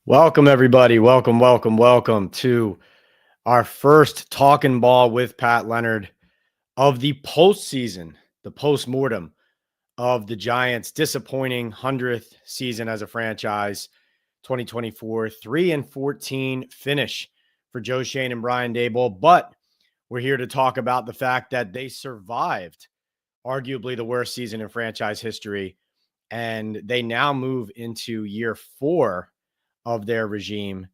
Welcome, everybody. Welcome to our first Talkin Ball with Pat Leonard of the postseason, the postmortem of the Giants' disappointing 100th season as a franchise, 2024, 3-14 finish for Joe Schoen and Brian Daboll. But we're here to talk about the fact that they survived arguably the worst season in franchise history, and they now move into year 4 of their regime.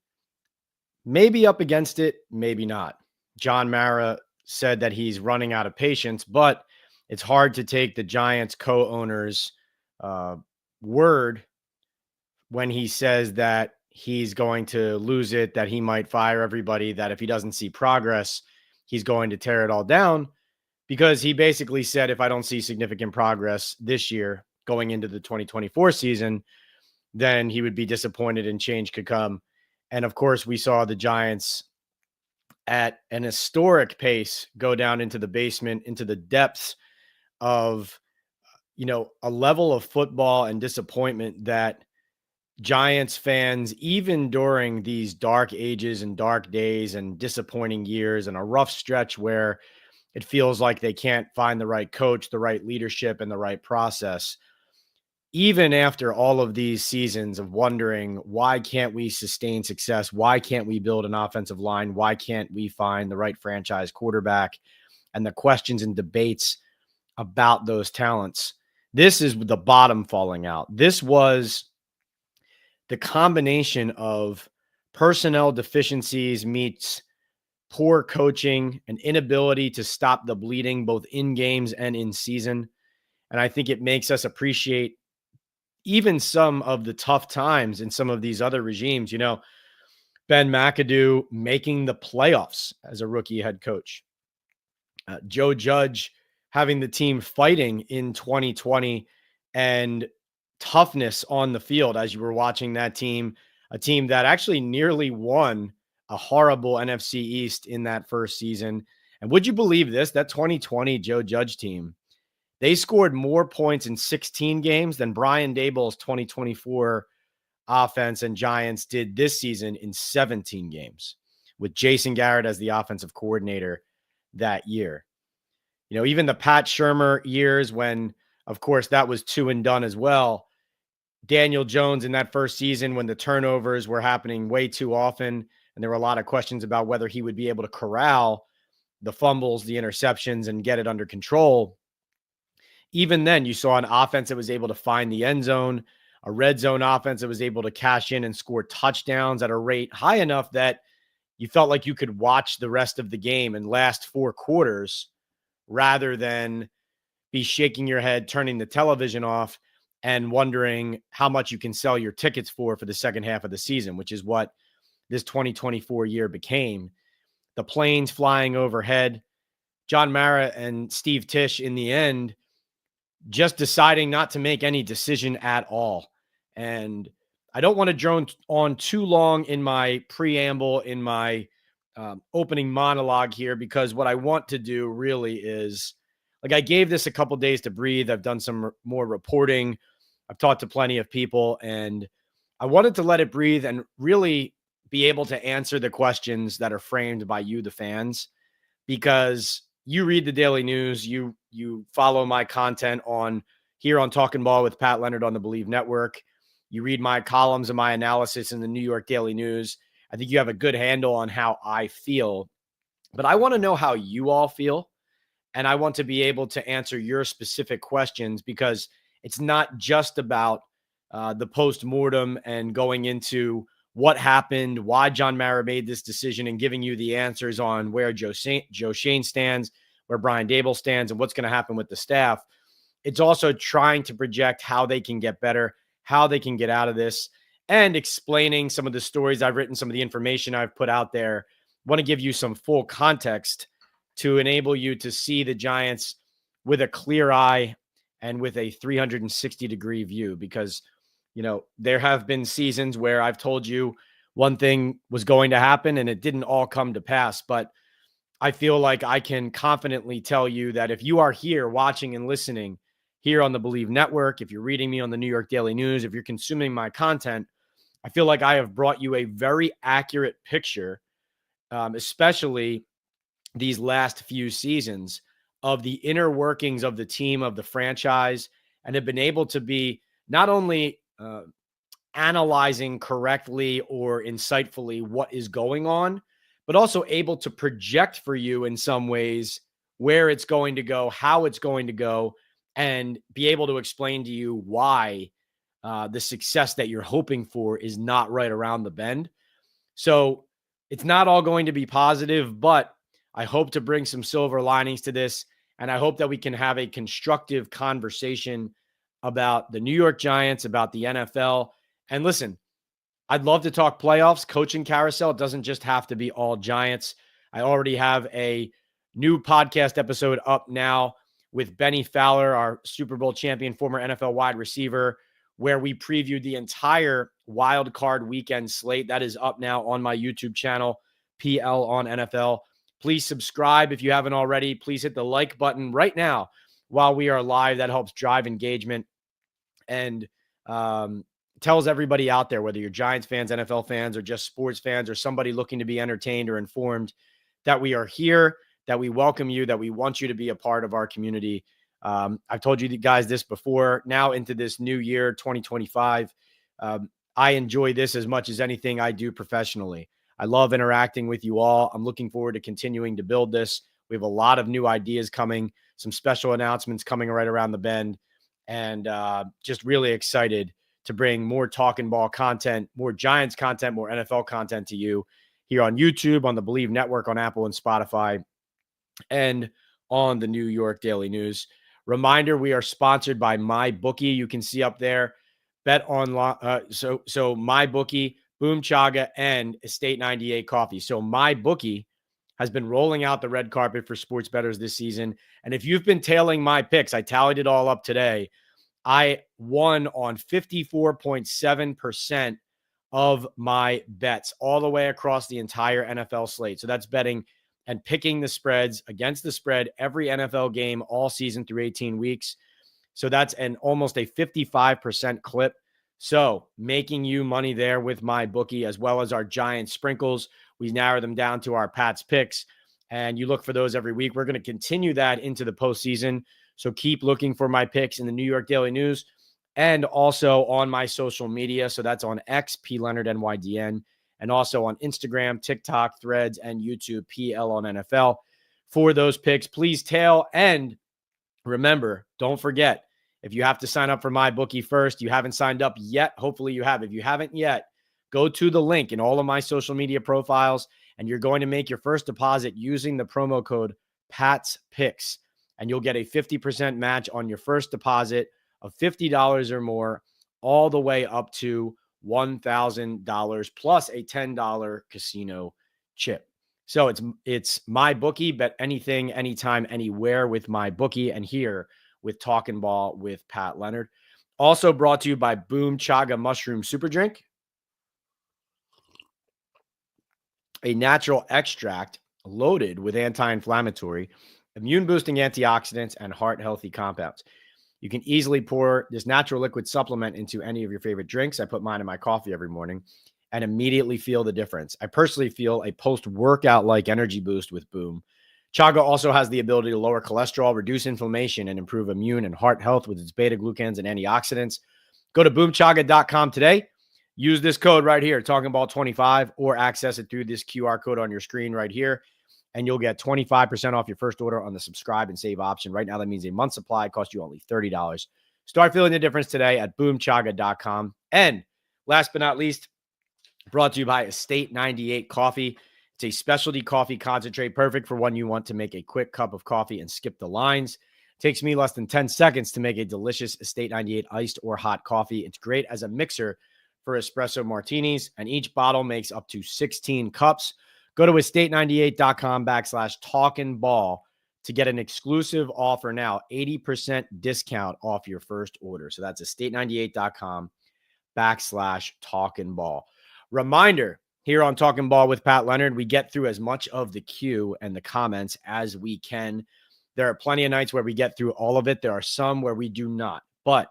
Maybe up against it, maybe not. John Mara said that he's running out of patience, but it's hard to take the Giants co-owner's word when he says that he's going to lose it, that he might fire everybody, that if he doesn't see progress, he's going to tear it all down, because he basically said, if I don't see significant progress this year going into the 2024 season, then he would be disappointed and change could come. And of course, we saw the Giants at an historic pace go down into the basement, into the depths of, a level of football and disappointment that Giants fans, even during these dark ages and dark days and disappointing years and a rough stretch where it feels like they can't find the right coach, the right leadership, and the right process, even after all of these seasons of wondering, why can't we sustain success? Why can't we build an offensive line? Why can't we find the right franchise quarterback? And the questions and debates about those talents. This is the bottom falling out. This was the combination of personnel deficiencies meets poor coaching, an inability to stop the bleeding, both in games and in season. And I think it makes us appreciate even some of the tough times in some of these other regimes. Ben McAdoo making the playoffs as a rookie head coach, Joe Judge having the team fighting in 2020, and toughness on the field as you were watching that team, a team that actually nearly won a horrible NFC East in that first season. And would you believe this, that 2020 Joe Judge team, they scored more points in 16 games than Brian Daboll's 2024 offense and Giants did this season in 17 games, with Jason Garrett as the offensive coordinator that year. Even the Pat Shurmur years, when, of course, that was 2 and done as well. Daniel Jones in that first season, when the turnovers were happening way too often, and there were a lot of questions about whether he would be able to corral the fumbles, the interceptions, and get it under control. Even then, you saw an offense that was able to find the end zone, a red zone offense that was able to cash in and score touchdowns at a rate high enough that you felt like you could watch the rest of the game and last 4 quarters rather than be shaking your head, turning the television off, and wondering how much you can sell your tickets for the second half of the season, which is what this 2024 year became. The planes flying overhead, John Mara and Steve Tish in the end just deciding not to make any decision at all. And I don't want to drone on too long in my preamble, in my opening monologue here, because what I want to do really is, I gave this a couple days to breathe. I've done some more reporting. I've talked to plenty of people, and I wanted to let it breathe and really be able to answer the questions that are framed by you, the fans, because you read the daily news, you follow my content here on Talkin Ball with Pat Leonard on the Believe Network. You read my columns and my analysis in the New York Daily News. I think you have a good handle on how I feel, but I want to know how you all feel. And I want to be able to answer your specific questions, because it's not just about the post-mortem and going into what happened, why John Mara made this decision, and giving you the answers on where Joe Schoen stands, where Brian Daboll stands, and what's going to happen with the staff. It's also trying to project how they can get better, how they can get out of this, and explaining some of the stories I've written, some of the information I've put out there. I want to give you some full context to enable you to see the Giants with a clear eye and with a 360-degree view, because there have been seasons where I've told you one thing was going to happen and it didn't all come to pass. But I feel like I can confidently tell you that if you are here watching and listening here on the Believe Network, if you're reading me on the New York Daily News, if you're consuming my content, I feel like I have brought you a very accurate picture, especially these last few seasons, of the inner workings of the team, of the franchise, and have been able to be not only analyzing correctly or insightfully what is going on, but also able to project for you in some ways where it's going to go, how it's going to go, and be able to explain to you why the success that you're hoping for is not right around the bend. So it's not all going to be positive, but I hope to bring some silver linings to this. And I hope that we can have a constructive conversation about the New York Giants, about the NFL. And listen, I'd love to talk playoffs, coaching carousel. It doesn't just have to be all Giants. I already have a new podcast episode up now with Benny Fowler, our Super Bowl champion, former NFL wide receiver, where we previewed the entire wild card weekend slate. That is up now on my YouTube channel, PL on NFL. Please subscribe if you haven't already. Please hit the like button right now while we are live. That helps drive engagement and tells everybody out there, whether you're Giants fans, NFL fans, or just sports fans, or somebody looking to be entertained or informed, that we are here, that we welcome you, that we want you to be a part of our community. I've told you guys this before. Now into this new year, 2025, I enjoy this as much as anything I do professionally. I love interacting with you all. I'm looking forward to continuing to build this. We have a lot of new ideas coming, some special announcements coming right around the bend, and just really excited to bring more Talkin Ball content, more Giants content, more NFL content to you here on YouTube, on the Believe Network, on Apple and Spotify, and on the New York Daily News. Reminder, we are sponsored by MyBookie. You can see up there, bet online. So MyBookie, Boom Chaga, and Estate 98 Coffee. So MyBookie has been rolling out the red carpet for sports bettors this season. And if you've been tailing my picks, I tallied it all up today. I won on 54.7% of my bets all the way across the entire NFL slate. So that's betting and picking the spreads against the spread every NFL game all season through 18 weeks. So that's almost a 55% clip. So making you money there with MyBookie, as well as our Giant sprinkles. We narrow them down to our Pats picks, and you look for those every week. We're going to continue that into the postseason. So keep looking for my picks in the New York Daily News and also on my social media. So that's on X, P Leonard NYDN, and also on Instagram, TikTok, Threads, and YouTube, PL on NFL. For those picks, please tail. And remember, don't forget, if you have to sign up for MyBookie first, you haven't signed up yet. Hopefully you have. If you haven't yet, go to the link in all of my social media profiles, and you're going to make your first deposit using the promo code PATSPICKS. And you'll get a 50% match on your first deposit of $50 or more, all the way up to $1,000 plus a $10 casino chip. So it's MyBookie. Bet anything, anytime, anywhere with MyBookie, and here with Talkin Ball with Pat Leonard. Also brought to you by Boom Chaga Mushroom Super Drink, a natural extract loaded with anti-inflammatory, immune-boosting antioxidants, and heart-healthy compounds. You can easily pour this natural liquid supplement into any of your favorite drinks. I put mine in my coffee every morning and immediately feel the difference. I personally feel a post-workout-like energy boost with Boom. Chaga also has the ability to lower cholesterol, reduce inflammation, and improve immune and heart health with its beta-glucans and antioxidants. Go to boomchaga.com today. Use this code right here, TalkinBall25, or access it through this QR code on your screen right here, and you'll get 25% off your first order on the subscribe and save option. Right now, that means a month's supply costs you only $30. Start feeling the difference today at boomchaga.com. And last but not least, brought to you by Estate 98 Coffee. It's a specialty coffee concentrate, perfect for when you want to make a quick cup of coffee and skip the lines. It takes me less than 10 seconds to make a delicious Estate 98 iced or hot coffee. It's great as a mixer for espresso martinis, and each bottle makes up to 16 cups. Go to estate98.com/talkinball to get an exclusive offer now, 80% discount off your first order. So that's estate98.com/talkinball. Reminder, here on Talkin Ball with Pat Leonard, we get through as much of the queue and the comments as we can. There are plenty of nights where we get through all of it. There are some where we do not. But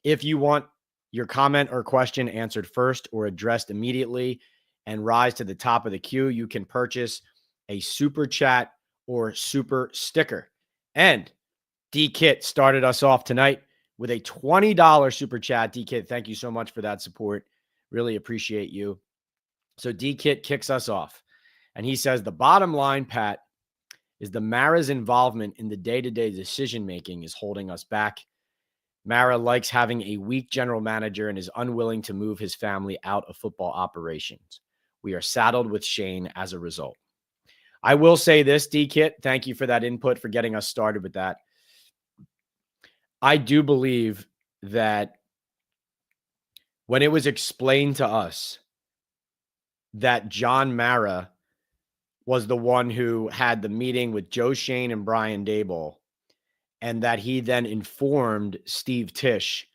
if you want your comment or question answered first or addressed immediately and rise to the top of the queue, you can purchase a super chat or super sticker. And D-Kit started us off tonight with a $20 super chat. D-Kit, thank you so much for that support. Really appreciate you. So D-Kit kicks us off. And he says, the bottom line, Pat, is the Mara's involvement in the day-to-day decision-making is holding us back. Mara likes having a weak general manager and is unwilling to move his family out of football operations. We are saddled with Shane as a result. I will say this, D-Kit, thank you for that input, for getting us started with that. I do believe that when it was explained to us that John Mara was the one who had the meeting with Joe Schoen and Brian Daboll, and that he then informed Steve Tish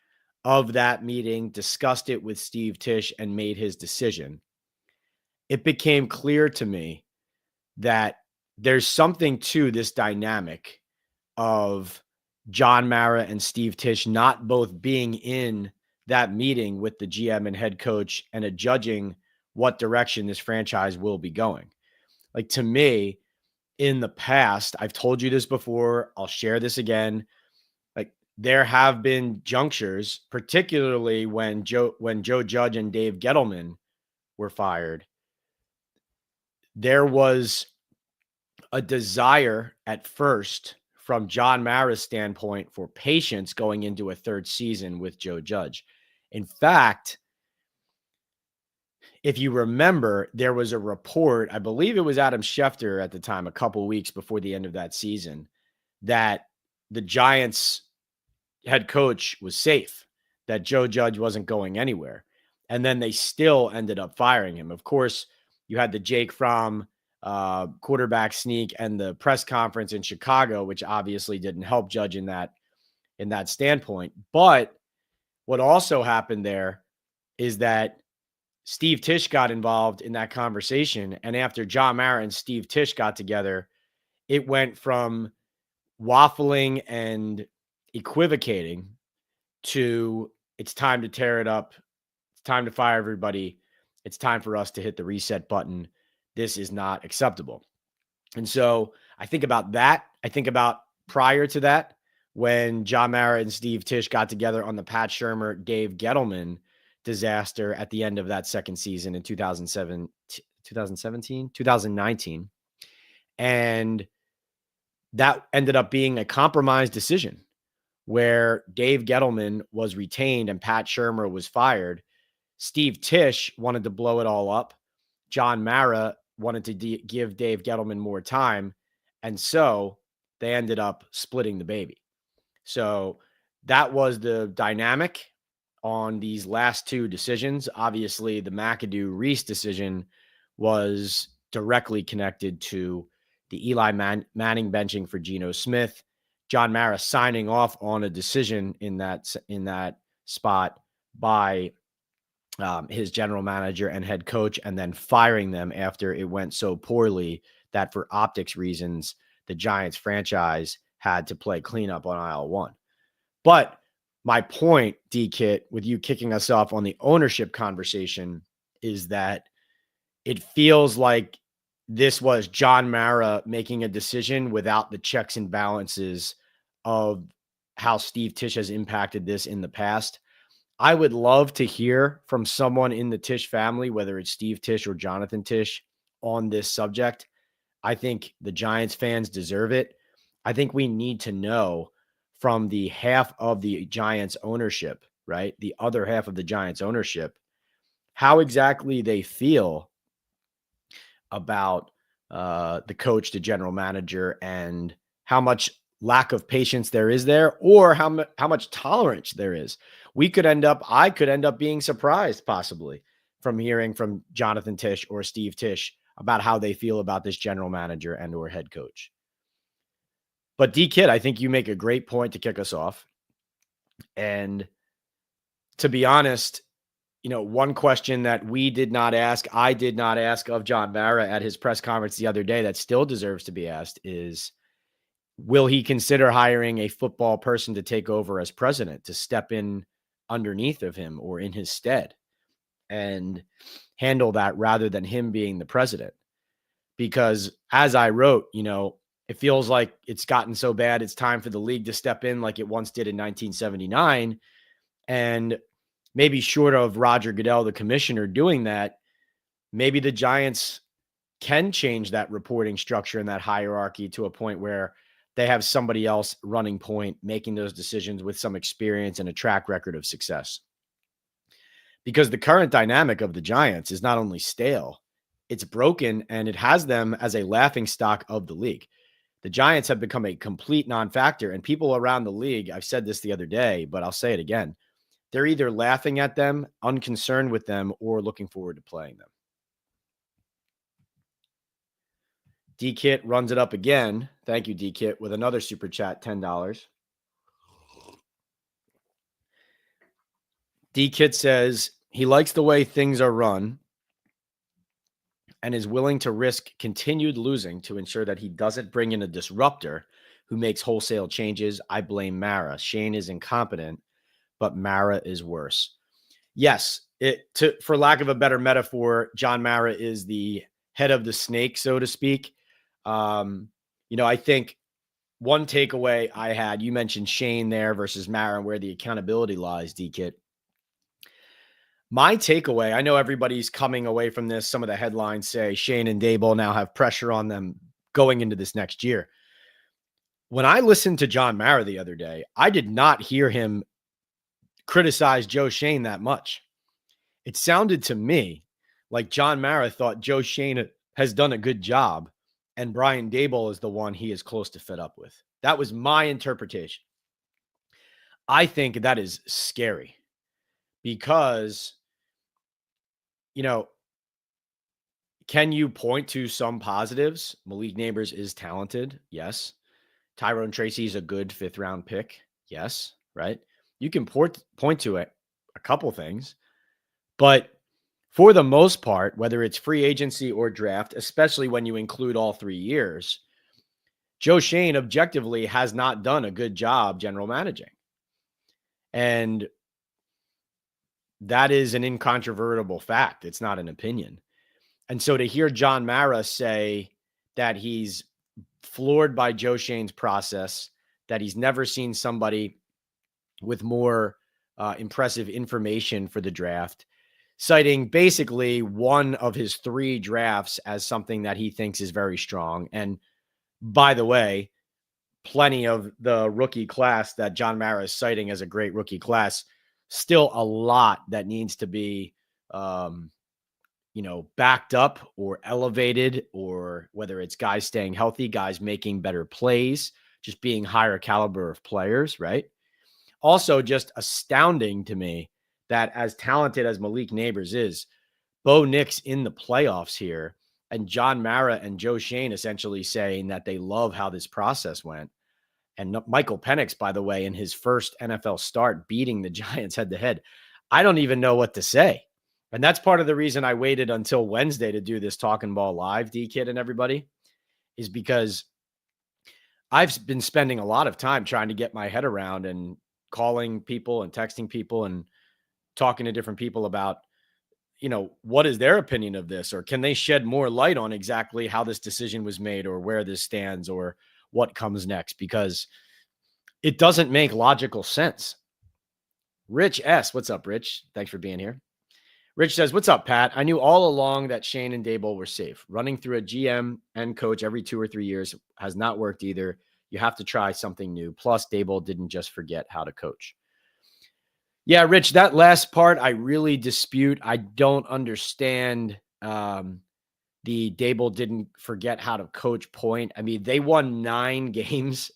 of that meeting, discussed it with Steve Tish, and made his decision, it became clear to me that there's something to this dynamic of John Mara and Steve Tish not both being in that meeting with the GM and head coach and judging what direction this franchise will be going. Like, to me, in the past, I've told you this before, I'll share this again. Like, there have been junctures, particularly when Joe Judge and Dave Gettleman were fired, there was a desire at first from John Mara's standpoint for patience going into a third season with Joe Judge. In fact, if you remember, there was a report, I believe it was Adam Schefter at the time, a couple of weeks before the end of that season, that the Giants head coach was safe, that Joe Judge wasn't going anywhere. And then they still ended up firing him. Of course, you had the Jake Fromm quarterback sneak and the press conference in Chicago, which obviously didn't help Judge in that standpoint. But what also happened there is that Steve Tish got involved in that conversation. And after John Mara and Steve Tish got together, it went from waffling and equivocating to it's time to tear it up. It's time to fire everybody. It's time for us to hit the reset button. This is not acceptable. And so I think about that. I think about prior to that, when John Mara and Steve Tish got together on the Pat Shurmur, Dave Gettleman disaster at the end of that second season in 2019. And that ended up being a compromise decision where Dave Gettleman was retained and Pat Shurmur was fired. Steve Tish wanted to blow it all up. John Mara wanted to give Dave Gettleman more time. And so they ended up splitting the baby. So that was the dynamic on these last two decisions. Obviously, the McAdoo-Reese decision was directly connected to the Eli Manning benching for Geno Smith, John Mara signing off on a decision in that spot by his general manager and head coach, and then firing them after it went so poorly that for optics reasons, the Giants franchise had to play cleanup on aisle one. But my point, D-Kit, with you kicking us off on the ownership conversation is that it feels like this was John Mara making a decision without the checks and balances of how Steve Tish has impacted this in the past. I would love to hear from someone in the Tish family, whether it's Steve Tish or Jonathan Tish, on this subject. I think the Giants fans deserve it. I think we need to know from the half of the Giants ownership, right? The other half of the Giants ownership, how exactly they feel about the coach, the general manager, and how much lack of patience there is there, or how much tolerance there is. I could end up being surprised possibly from hearing from Jonathan Tish or Steve Tish about how they feel about this general manager and or head coach. But D-Kid, I think you make a great point to kick us off. And to be honest, one question that I did not ask of John Mara at his press conference the other day that still deserves to be asked is, will he consider hiring a football person to take over as president, to step in underneath of him or in his stead and handle that rather than him being the president. Because as I wrote, it feels like it's gotten so bad, it's time for the league to step in like it once did in 1979. And maybe short of Roger Goodell, the commissioner, doing that, maybe the Giants can change that reporting structure and that hierarchy to a point where they have somebody else running point, making those decisions with some experience and a track record of success. Because the current dynamic of the Giants is not only stale, it's broken, and it has them as a laughing stock of the league. The Giants have become a complete non-factor, and people around the league, I've said this the other day, but I'll say it again, they're either laughing at them, unconcerned with them, or looking forward to playing them. D-Kit runs it up again. Thank you, D-Kit, with another super chat, $10. D-Kit says he likes the way things are run and is willing to risk continued losing to ensure that he doesn't bring in a disruptor who makes wholesale changes. I blame Mara. Shane is incompetent, but Mara is worse. Yes, for lack of a better metaphor, John Mara is the head of the snake, so to speak. I think one takeaway I had, you mentioned Shane there versus Mara and where the accountability lies, D-Kit. My takeaway, I know everybody's coming away from this. Some of the headlines say Schoen and Daboll now have pressure on them going into this next year. When I listened to John Mara the other day, I did not hear him criticize Joe Schoen that much. It sounded to me like John Mara thought Joe Schoen has done a good job and Brian Daboll is the one he is close to fed up with. That was my interpretation. I think that is scary because, can you point to some positives? Malik Neighbors is talented. Yes. Tyrone Tracy is a good 5th round pick. Yes. Right. You can point to it, a couple things, but for the most part, whether it's free agency or draft, especially when you include all 3 years, Joe Schoen objectively has not done a good job general managing. And that is an incontrovertible fact. It's not an opinion. And so to hear John Mara say that he's floored by Joe Schoen's process, that he's never seen somebody with more impressive information for the draft, citing basically one of his 3 drafts as something that he thinks is very strong. And by the way, plenty of the rookie class that John Mara is citing as a great rookie class, still a lot that needs to be, backed up or elevated, or whether it's guys staying healthy, guys making better plays, just being higher caliber of players, right? Also, just astounding to me that as talented as Malik Neighbors is, Bo Nix in the playoffs here, and John Mara and Joe Schoen essentially saying that they love how this process went. And Michael Penix, by the way, in his first NFL start, beating the Giants head-to-head. I don't even know what to say. And that's part of the reason I waited until Wednesday to do this Talkin Ball live, D-Kid and everybody, is because I've been spending a lot of time trying to get my head around and calling people and texting people and talking to different people about, what is their opinion of this? Or can they shed more light on exactly how this decision was made or where this stands or what comes next? Because it doesn't make logical sense. Rich S. What's up, Rich? Thanks for being here. Rich says, what's up, Pat? I knew all along that Schoen and Daboll were safe. Running through a GM and coach every 2 or 3 years has not worked either. You have to try something new. Plus, Daboll didn't just forget how to coach. Yeah, Rich, that last part, I really dispute. I don't understand the Daboll didn't forget how to coach point. I mean, they won 9 games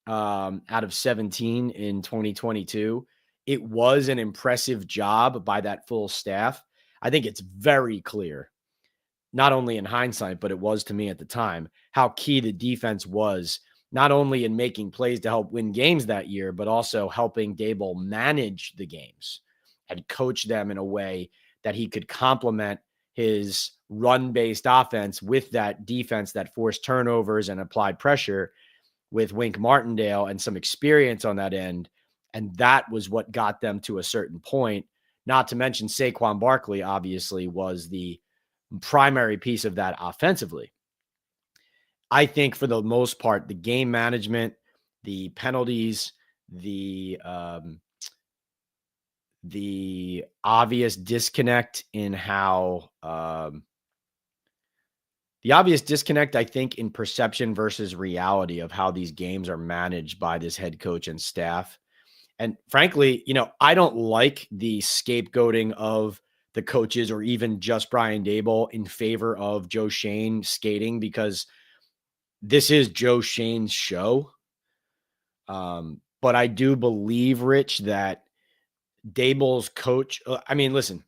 out of 17 in 2022. It was an impressive job by that full staff. I think it's very clear, not only in hindsight, but it was to me at the time, how key the defense was, not only in making plays to help win games that year, but also helping Daboll manage the games and coach them in a way that he could complement his run-based offense with that defense that forced turnovers and applied pressure with Wink Martindale and some experience on that end. And that was what got them to a certain point. Not to mention Saquon Barkley, obviously, was the primary piece of that offensively. I think for the most part, the game management, the penalties, the obvious disconnect in how the obvious disconnect, I think, in perception versus reality of how these games are managed by this head coach and staff. And frankly, I don't like the scapegoating of the coaches or even just Brian Daboll in favor of Joe Schoen skating, because this is Joe Schoen's show. But I do believe, Rich, that Daboll's coach, listen,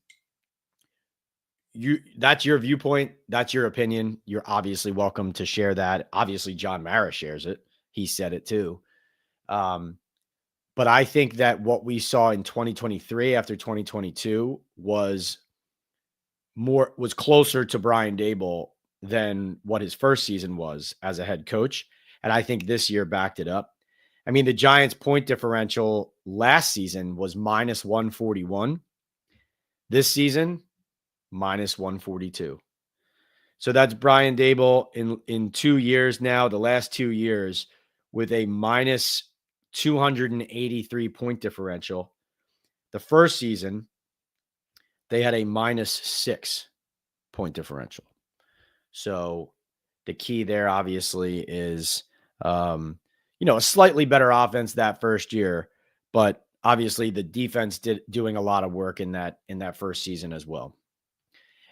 that's your viewpoint. That's your opinion. You're obviously welcome to share that. Obviously, John Mara shares it. He said it too. But I think that what we saw in 2023 after 2022 was closer to Brian Daboll than what his first season was as a head coach. And I think this year backed it up. I mean, the Giants' point differential last season was minus 141. This season, minus 142. So that's Brian Daboll in 2 years now, the last 2 years, with a minus 283 point differential. The first season, they had a minus 6 point differential. So the key there, obviously, is a slightly better offense that first year, but obviously the defense doing a lot of work in that first season as well.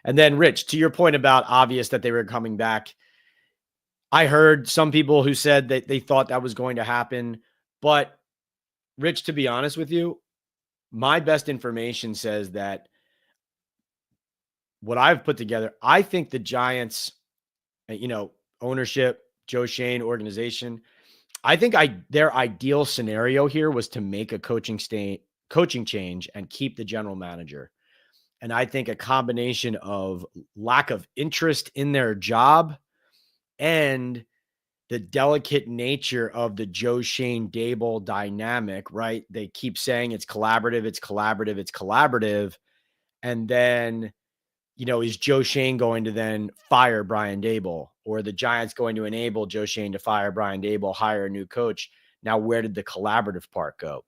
And then, Rich, to your point about obvious that they were coming back, I heard some people who said that they thought that was going to happen. But, Rich, to be honest with you, my best information says that what I've put together, I think the Giants, ownership, Joe Schoen organization, I think their ideal scenario here was to make a coaching change and keep the general manager. And I think a combination of lack of interest in their job and the delicate nature of the Joe Schoen Daboll dynamic, right? They keep saying it's collaborative, it's collaborative, it's collaborative. And then, is Joe Schoen going to then fire Brian Daboll, or the Giants going to enable Joe Schoen to fire Brian Daboll, hire a new coach? Now, where did the collaborative part go?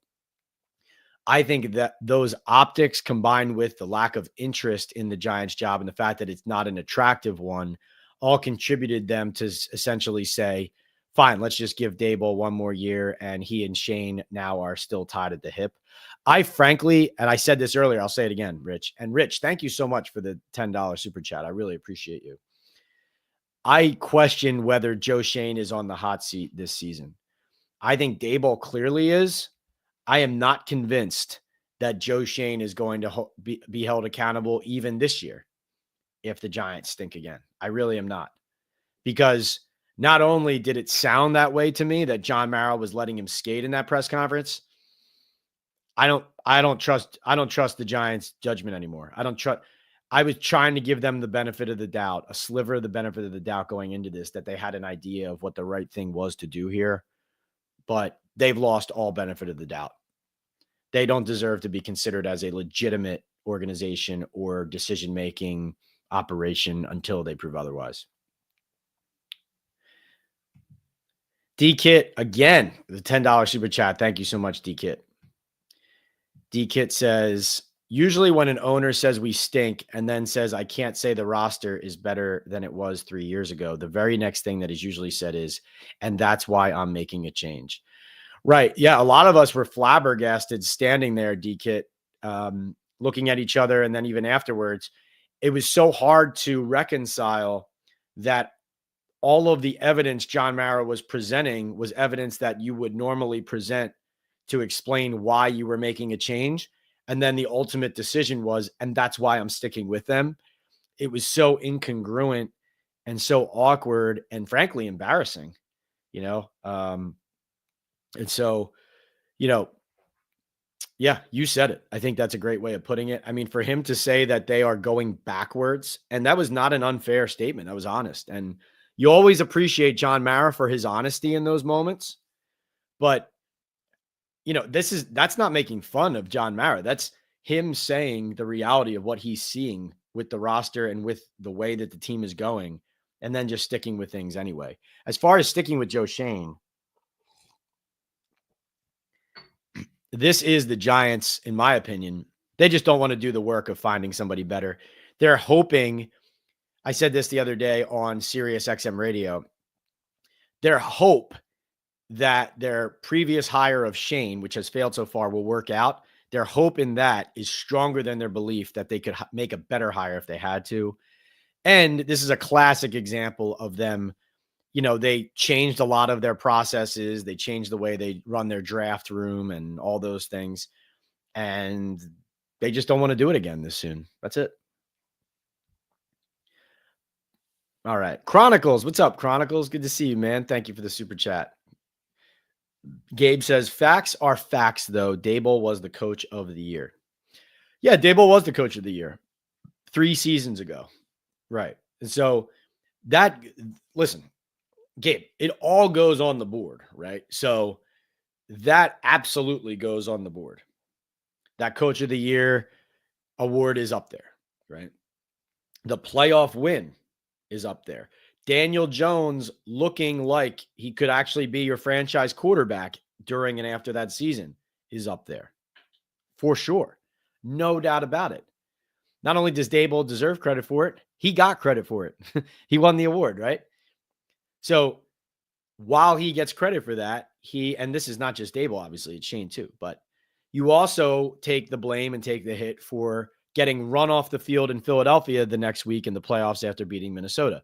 I think that those optics combined with the lack of interest in the Giants job and the fact that it's not an attractive one all contributed them to essentially say, fine, let's just give Daboll one more year. And he and Schoen now are still tied at the hip. I frankly, and I said this earlier, I'll say it again, Rich. And Rich, thank you so much for the $10 super chat. I really appreciate you. I question whether Joe Schoen is on the hot seat this season. I think Daboll clearly is. I am not convinced that Joe Schoen is going to be held accountable even this year if the Giants stink again. I really am not. Because not only did it sound that way to me that John Mara was letting him skate in that press conference, I don't trust the Giants' judgment anymore. I was trying to give them the benefit of the doubt, a sliver of the benefit of the doubt going into this, that they had an idea of what the right thing was to do here. But they've lost all benefit of the doubt. They don't deserve to be considered as a legitimate organization or decision-making operation until they prove otherwise. D-Kit, again, the $10 super chat. Thank you so much, D-Kit. D-Kit says, usually when an owner says we stink and then says, I can't say the roster is better than it was 3 years ago, the very next thing that is usually said is, and that's why I'm making a change. Right. Yeah. A lot of us were flabbergasted standing there, D-Kit, looking at each other. And then even afterwards, it was so hard to reconcile that all of the evidence John Mara was presenting was evidence that you would normally present to explain why you were making a change. And then the ultimate decision was, and that's why I'm sticking with them. It was so incongruent and so awkward and frankly embarrassing, and so, yeah, you said it. I think that's a great way of putting it. I mean, for him to say that they are going backwards, and that was not an unfair statement. That was honest. And you always appreciate John Mara for his honesty in those moments. But that's not making fun of John Mara. That's him saying the reality of what he's seeing with the roster and with the way that the team is going, and then just sticking with things anyway. As far as sticking with Joe Schoen, this is the Giants, in my opinion. They just don't want to do the work of finding somebody better. They're hoping, I said this the other day on Sirius XM radio, their hope that their previous hire of Shane, which has failed so far, will work out. Their hope in that is stronger than their belief that they could make a better hire if they had to. And this is a classic example of them. They changed a lot of their processes. They changed the way they run their draft room and all those things. And they just don't want to do it again this soon. That's it. All right. Chronicles. What's up, Chronicles? Good to see you, man. Thank you for the super chat. Gabe says, facts are facts, though. Daboll was the coach of the year. Yeah, Daboll was the coach of the year 3 seasons ago. Right. And so listen, Gabe, it all goes on the board, right? So that absolutely goes on the board. That coach of the year award is up there, right? The playoff win is up there. Daniel Jones looking like he could actually be your franchise quarterback during and after that season is up there for sure. No doubt about it. Not only does Daboll deserve credit for it, he got credit for it. He won the award, right? So while he gets credit for that, and this is not just Daboll, obviously, it's Shane too, but you also take the blame and take the hit for getting run off the field in Philadelphia the next week in the playoffs after beating Minnesota.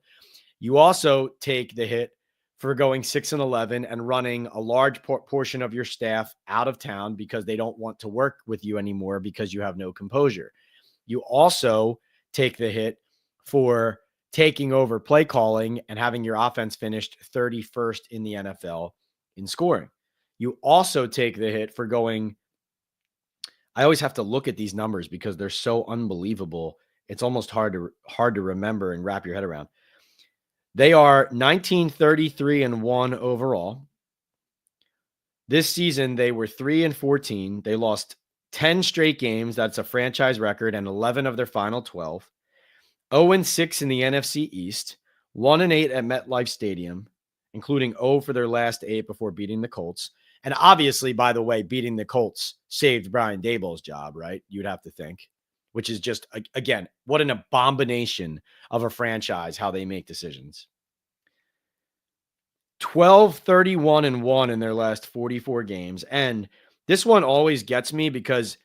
You also take the hit for going 6-11 and running a large portion of your staff out of town because they don't want to work with you anymore because you have no composure. You also take the hit for taking over play calling and having your offense finished 31st in the NFL in scoring. You also take the hit for going, I always have to look at these numbers because they're so unbelievable. It's almost hard to remember and wrap your head around. They are 19-33-1 overall. This season, they were 3-14. They lost 10 straight games. That's a franchise record, and 11 of their final 12. 0-6 in the NFC East. 1-8 at MetLife Stadium, including 0 for their last 8 before beating the Colts. And obviously, by the way, beating the Colts saved Brian Daboll's job, right? You'd have to think, which is just, again, what an abomination of a franchise, how they make decisions. 12-31-1 in their last 44 games. And this one always gets me because,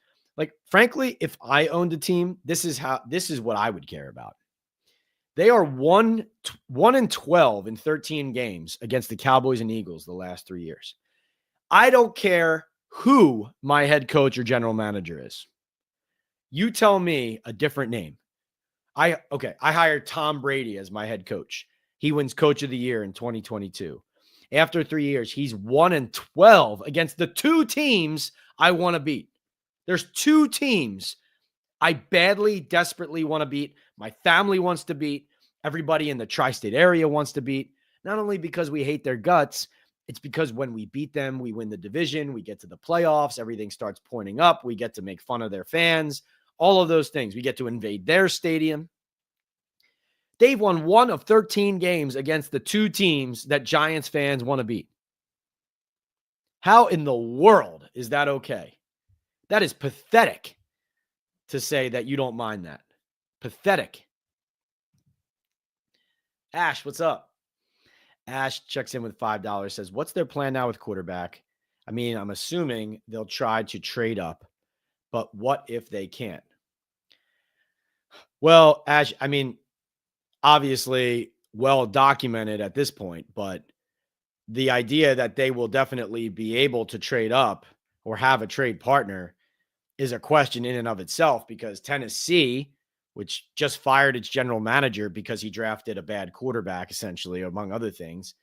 frankly, if I owned a team, this is what I would care about. They are 1-12 in 13 games against the Cowboys and Eagles the last 3 years. I don't care who my head coach or general manager is. You tell me a different name. I hired Tom Brady as my head coach. He wins coach of the year in 2022. After 3 years, he's 1-12 against the 2 teams I want to beat. There's 2 teams I badly, desperately want to beat. My family wants to beat. Everybody in the tri-state area wants to beat. Not only because we hate their guts, it's because when we beat them, we win the division, we get to the playoffs, everything starts pointing up, we get to make fun of their fans, all of those things. We get to invade their stadium. They've won 1 of 13 games against the 2 teams that Giants fans want to beat. How in the world is that okay? That is pathetic to say that you don't mind that. Pathetic. Ash, what's up? Ash checks in with $5, says, what's their plan now with quarterback? I mean, I'm assuming they'll try to trade up, but what if they can't? Well, Ash, I mean, obviously well documented at this point, but the idea that they will definitely be able to trade up or have a trade partner is a question in and of itself, because Tennessee, which just fired its general manager because he drafted a bad quarterback, essentially, among other things,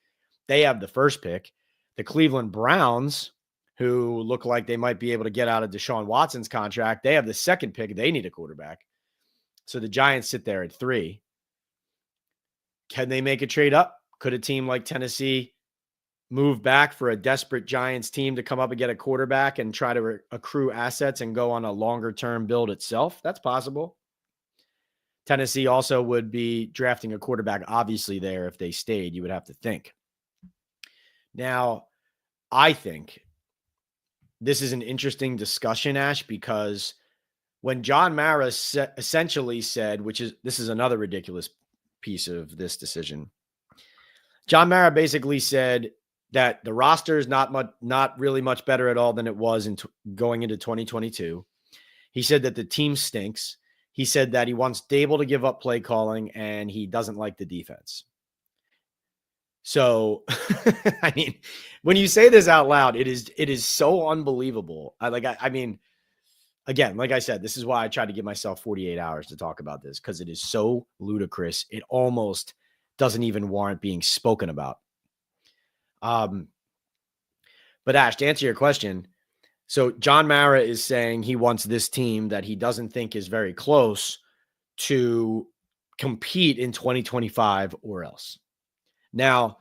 they have the first pick. The Cleveland Browns, who look like they might be able to get out of Deshaun Watson's contract, they have the second pick. They need a quarterback. So the Giants sit there at 3. Can they make a trade up? Could a team like Tennessee move back for a desperate Giants team to come up and get a quarterback and try to accrue assets and go on a longer term build itself. That's possible. Tennessee also would be drafting a quarterback, obviously, there if they stayed, you would have to think. Now, I think this is an interesting discussion, Ash, because when John Mara essentially said, this is another ridiculous piece of this decision. John Mara basically said that the roster is not really much better at all than it was going into 2022. He said that the team stinks. He said that he wants Daboll to give up play calling and he doesn't like the defense. So, I mean, when you say this out loud, it is so unbelievable. I mean, again, like I said, this is why I tried to give myself 48 hours to talk about this, because it is so ludicrous. It almost doesn't even warrant being spoken about. But Ash, to answer your question, so John Mara is saying he wants this team that he doesn't think is very close to compete in 2025 or else. Now,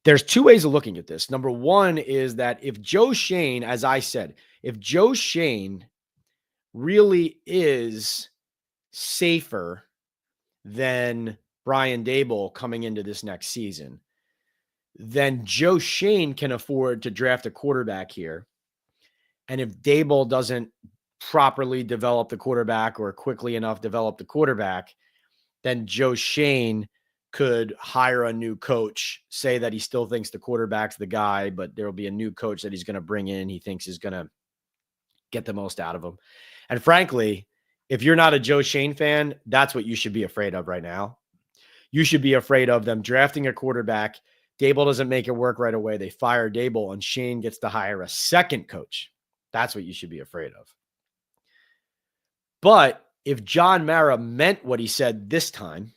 there's two ways of looking at this. Number one is that if Joe Schoen, as I said, if Joe Schoen really is safer than Brian Daboll coming into this next season, then Joe Schoen can afford to draft a quarterback here. And if Daboll doesn't properly develop the quarterback or quickly enough develop the quarterback, then Joe Schoen could hire a new coach, say that he still thinks the quarterback's the guy, but there will be a new coach that he's going to bring in. He thinks is going to get the most out of him. And frankly, if you're not a Joe Schoen fan, that's what you should be afraid of right now. You should be afraid of them drafting a quarterback. Daboll doesn't make it work right away. They fire Daboll and Schoen gets to hire a second coach. That's what you should be afraid of. But if John Mara meant what he said this time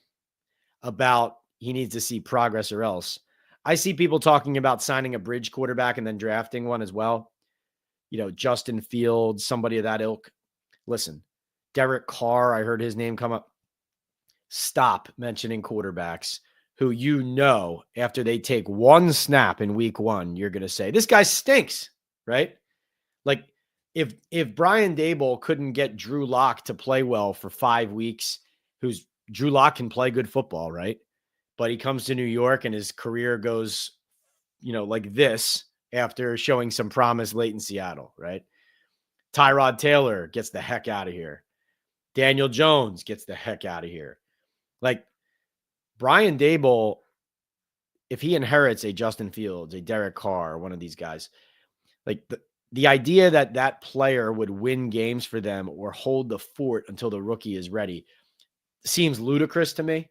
about he needs to see progress or else, I see people talking about signing a bridge quarterback and then drafting one as well. You know, Justin Fields, somebody of that ilk. Listen, Derek Carr, I heard his name come up. Stop mentioning quarterbacks who, you know, after they take one snap in week one, you're going to say, this guy stinks, right? Like if Brian Daboll couldn't get Drew Lock to play well for 5 weeks, Drew Lock can play good football, right? But he comes to New York and his career goes, you know, like this after showing some promise late in Seattle, right? Tyrod Taylor gets the heck out of here. Daniel Jones gets the heck out of here. Like Brian Daboll, if he inherits a Justin Fields, a Derek Carr, one of these guys, like the idea that that player would win games for them or hold the fort until the rookie is ready seems ludicrous to me.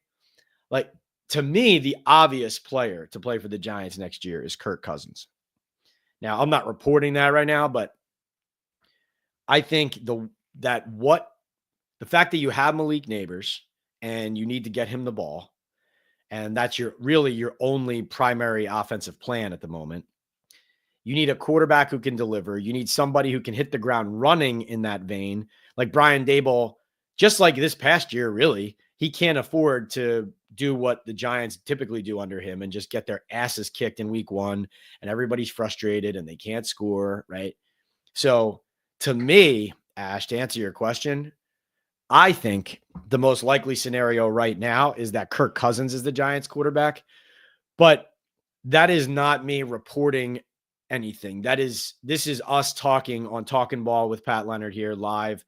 Like, to me, the obvious player to play for the Giants next year is Kirk Cousins. Now, I'm not reporting that right now, but I think the fact that you have Malik Neighbors and you need to get him the ball, and that's your only primary offensive plan at the moment. You need a quarterback who can deliver. You need somebody who can hit the ground running in that vein. Like Brian Daboll, just like this past year, really, he can't afford to do what the Giants typically do under him and just get their asses kicked in week one and everybody's frustrated and they can't score, right? So to me, Ash, to answer your question, I think the most likely scenario right now is that Kirk Cousins is the Giants quarterback, but that is not me reporting anything. This is us talking on Talkin Ball with Pat Leonard here live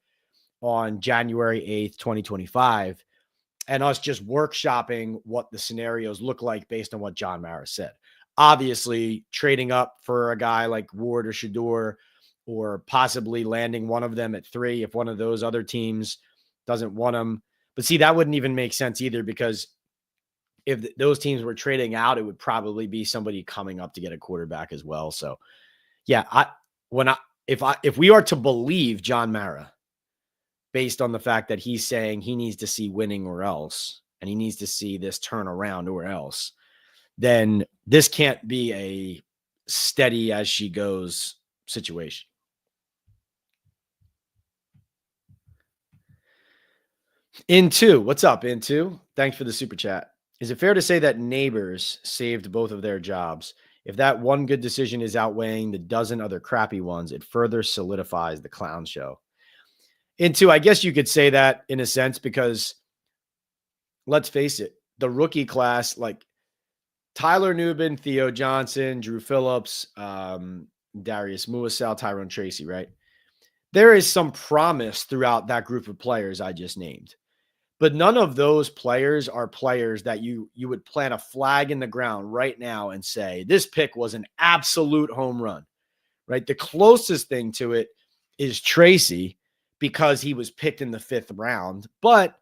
on January 8th, 2025, and us just workshopping what the scenarios look like based on what John Mara said. Obviously, trading up for a guy like Ward or Shador, or possibly landing one of them at 3 if one of those other teams doesn't want him. But see, that wouldn't even make sense either, because if those teams were trading out, it would probably be somebody coming up to get a quarterback as well. So yeah, if we are to believe John Mara, based on the fact that he's saying he needs to see winning or else, and he needs to see this turn around or else, then this can't be a steady as she goes situation. Into, what's up, Into? Thanks for the super chat. Is it fair to say that Neighbors saved both of their jobs? If that one good decision is outweighing the dozen other crappy ones, it further solidifies the clown show. And two, I guess you could say that in a sense, because let's face it, the rookie class, like Tyler Nubin, Theo Johnson, Drew Phillips, Darius Muasal, Tyrone Tracy, right? There is some promise throughout that group of players I just named. But none of those players are players that you would plant a flag in the ground right now and say, this pick was an absolute home run, right? The closest thing to it is Tracy, because he was picked in the 5th round, but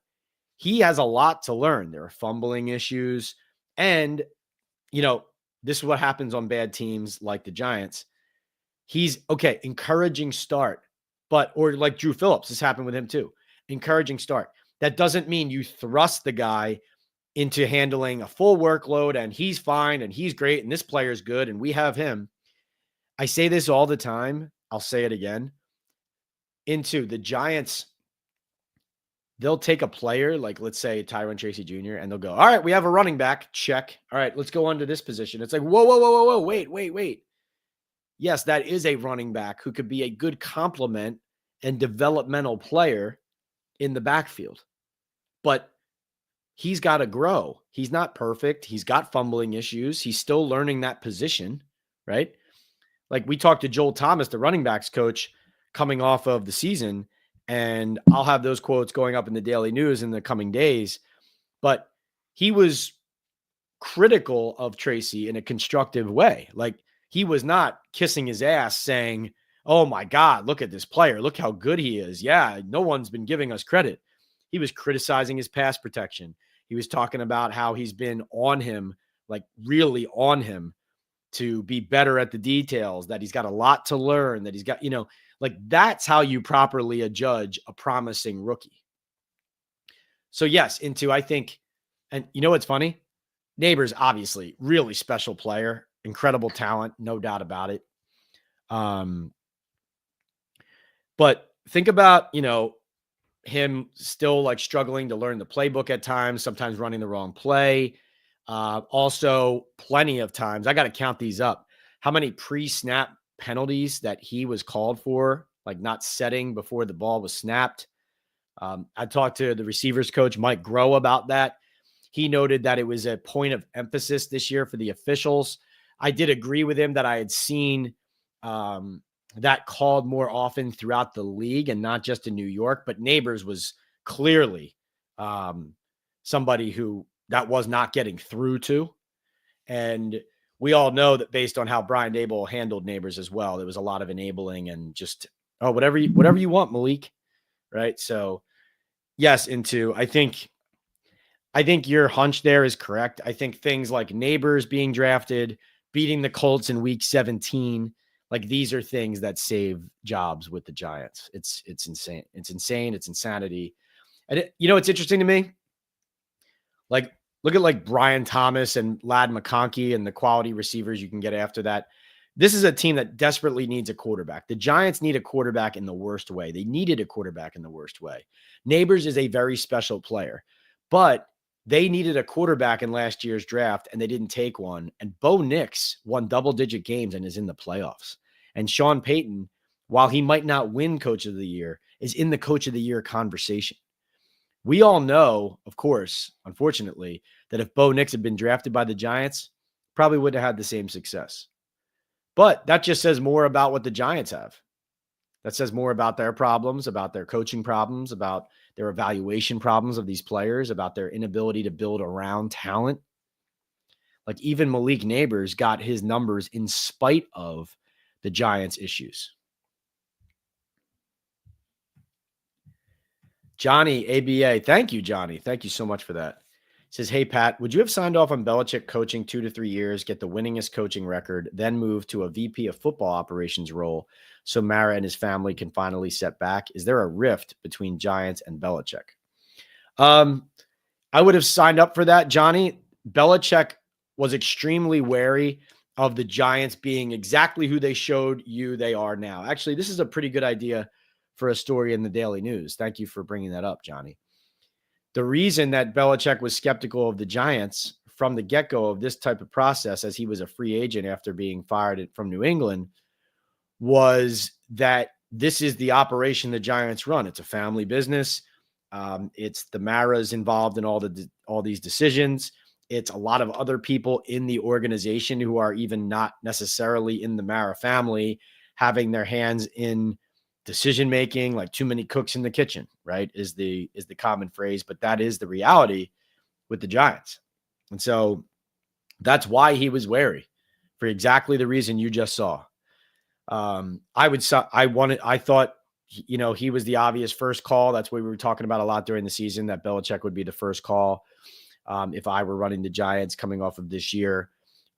he has a lot to learn. There are fumbling issues. And, this is what happens on bad teams like the Giants. He's okay, encouraging start, or like Drew Phillips, this happened with him too. Encouraging start. That doesn't mean you thrust the guy into handling a full workload and he's fine and he's great and this player's good and we have him. I say this all the time. I'll say it again. Into the Giants, they'll take a player like, let's say, Tyrone Tracy Jr., and they'll go, all right, we have a running back. Check. All right, let's go on to this position. It's like, whoa. Wait. Yes, that is a running back who could be a good complement and developmental player in the backfield. But he's got to grow. He's not perfect. He's got fumbling issues. He's still learning that position, right? Like we talked to Joel Thomas, the running backs coach, coming off of the season, and I'll have those quotes going up in the Daily News in the coming days. But he was critical of Tracy in a constructive way. Like he was not kissing his ass saying, oh my God, look at this player. Look how good he is. Yeah, no one's been giving us credit. He was criticizing his pass protection. He was talking about how he's been on him, like really on him to be better at the details, that he's got a lot to learn, that he's got, like that's how you properly adjudge a promising rookie. So yes, I think, and what's funny? Neighbors, obviously, really special player, incredible talent, no doubt about it. But think about, him still like struggling to learn the playbook at times, sometimes running the wrong play. Also, plenty of times, I got to count these up, how many pre-snap penalties that he was called for, like not setting before the ball was snapped. I talked to the receivers coach, Mike Groh, about that. He noted that it was a point of emphasis this year for the officials. I did agree with him that I had seen that called more often throughout the league and not just in New York, but Neighbors was clearly somebody who that was not getting through to. And we all know that based on how Brian Daboll handled Neighbors as well, there was a lot of enabling and just, whatever you want, Malik. Right. So yes, I think your hunch there is correct. I think things like Neighbors being drafted, beating the Colts in week 17, like these are things that save jobs with the Giants. It's insane. It's insane. It's insanity. And it's interesting to me. Like, look at like Brian Thomas and Ladd McConkey and the quality receivers you can get after that. This is a team that desperately needs a quarterback. The Giants need a quarterback in the worst way. They needed a quarterback in the worst way. Neighbors is a very special player, but they needed a quarterback in last year's draft, and they didn't take one. And Bo Nix won double-digit games and is in the playoffs. And Sean Payton, while he might not win Coach of the Year, is in the Coach of the Year conversation. We all know, of course, unfortunately, that if Bo Nix had been drafted by the Giants, probably wouldn't have had the same success. But that just says more about what the Giants have. That says more about their problems, about their coaching problems, about their evaluation problems of these players, about their inability to build around talent. Like even Malik Neighbors got his numbers in spite of the Giants' issues. Johnny, ABA. Thank you, Johnny. Thank you so much for that. Says, hey, Pat, would you have signed off on Belichick coaching 2 to 3 years, get the winningest coaching record, then move to a VP of football operations role so Mara and his family can finally set back? Is there a rift between Giants and Belichick? I would have signed up for that, Johnny. Belichick was extremely wary of the Giants being exactly who they showed you they are now. Actually, this is a pretty good idea for a story in the Daily News. Thank you for bringing that up, Johnny. The reason that Belichick was skeptical of the Giants from the get-go of this type of process, as he was a free agent after being fired from New England, was that this is the operation the Giants run. It's a family business. It's the Maras involved in all these decisions. It's a lot of other people in the organization who are even not necessarily in the Mara family having their hands in decision making, like too many cooks in the kitchen, right? Is the common phrase, but that is the reality with the Giants. And so that's why he was wary, for exactly the reason you just saw. I thought, he was the obvious first call. That's what we were talking about a lot during the season, that Belichick would be the first call. If I were running the Giants coming off of this year,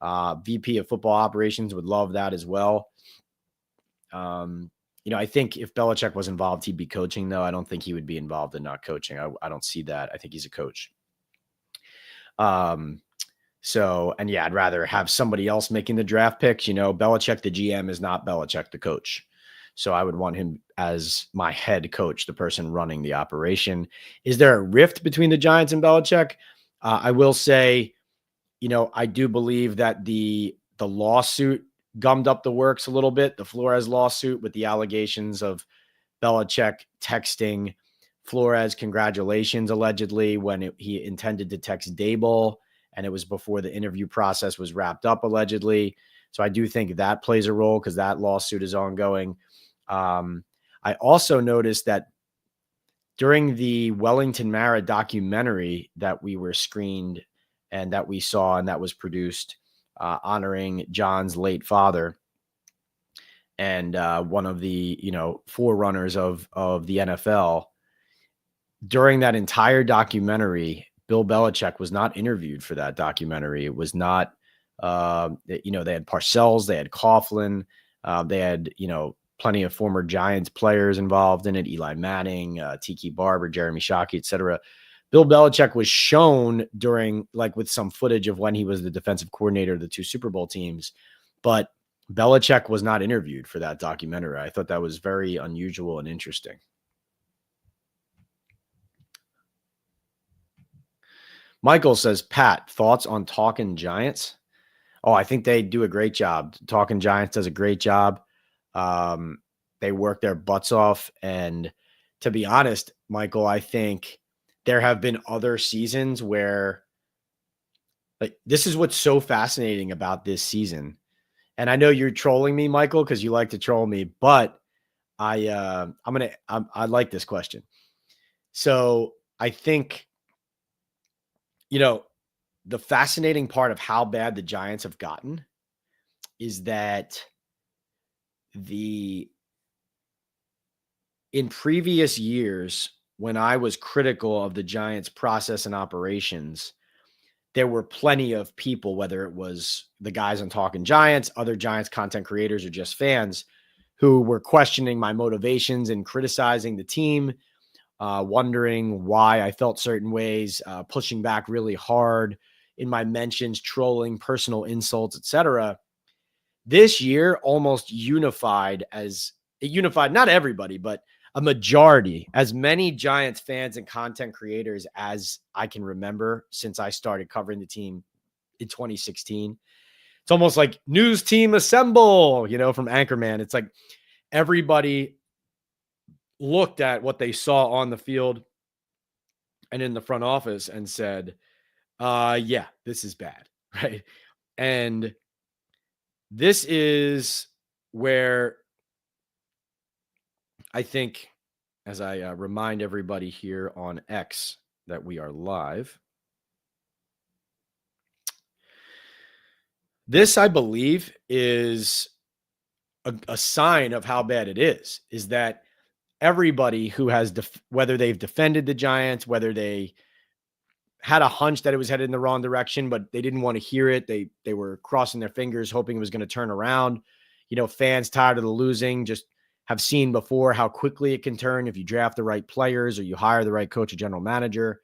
VP of football operations would love that as well. I think if Belichick was involved, he'd be coaching, though. I don't think he would be involved in not coaching. I don't see that. I think he's a coach. I'd rather have somebody else making the draft picks. Belichick, the GM, is not Belichick, the coach. So I would want him as my head coach, the person running the operation. Is there a rift between the Giants and Belichick? I will say, I do believe that the lawsuit gummed up the works a little bit, the Flores lawsuit, with the allegations of Belichick texting Flores congratulations, allegedly, when he intended to text Daboll, and it was before the interview process was wrapped up, allegedly. So I do think that plays a role because that lawsuit is ongoing. I also noticed that during the Wellington Mara documentary that we were screened and that we saw and that was produced, honoring John's late father and one of the, forerunners of the NFL, during that entire documentary, Bill Belichick was not interviewed for that documentary. It was not, they had Parcells, they had Coughlin, they had, plenty of former Giants players involved in it, Eli Manning, Tiki Barber, Jeremy Shockey, etc. Bill Belichick was shown during, with some footage of when he was the defensive coordinator of the 2 Super Bowl teams, but Belichick was not interviewed for that documentary. I thought that was very unusual and interesting. Michael says, Pat, thoughts on Talkin Giants? Oh, I think they do a great job. Talkin Giants does a great job. They work their butts off. And to be honest, Michael, I think there have been other seasons where, this is what's so fascinating about this season. And I know you're trolling me, Michael, because you like to troll me, but I like this question. So I think, the fascinating part of how bad the Giants have gotten is that in previous years, when I was critical of the Giants' process and operations, there were plenty of people, whether it was the guys on Talkin Giants, other Giants content creators, or just fans, who were questioning my motivations and criticizing the team, wondering why I felt certain ways, pushing back really hard in my mentions, trolling, personal insults, etc. This year almost unified not everybody, but a majority, as many Giants fans and content creators as I can remember since I started covering the team in 2016. It's almost like news team assemble, from Anchorman. It's like everybody looked at what they saw on the field and in the front office and said, yeah, this is bad, right? And this is where I think, as I remind everybody here on X that we are live, this, I believe, is a sign of how bad it is that everybody who has, whether they've defended the Giants, whether they had a hunch that it was headed in the wrong direction, but they didn't want to hear it. They were crossing their fingers, hoping it was going to turn around. Fans tired of the losing just have seen before how quickly it can turn if you draft the right players or you hire the right coach or general manager.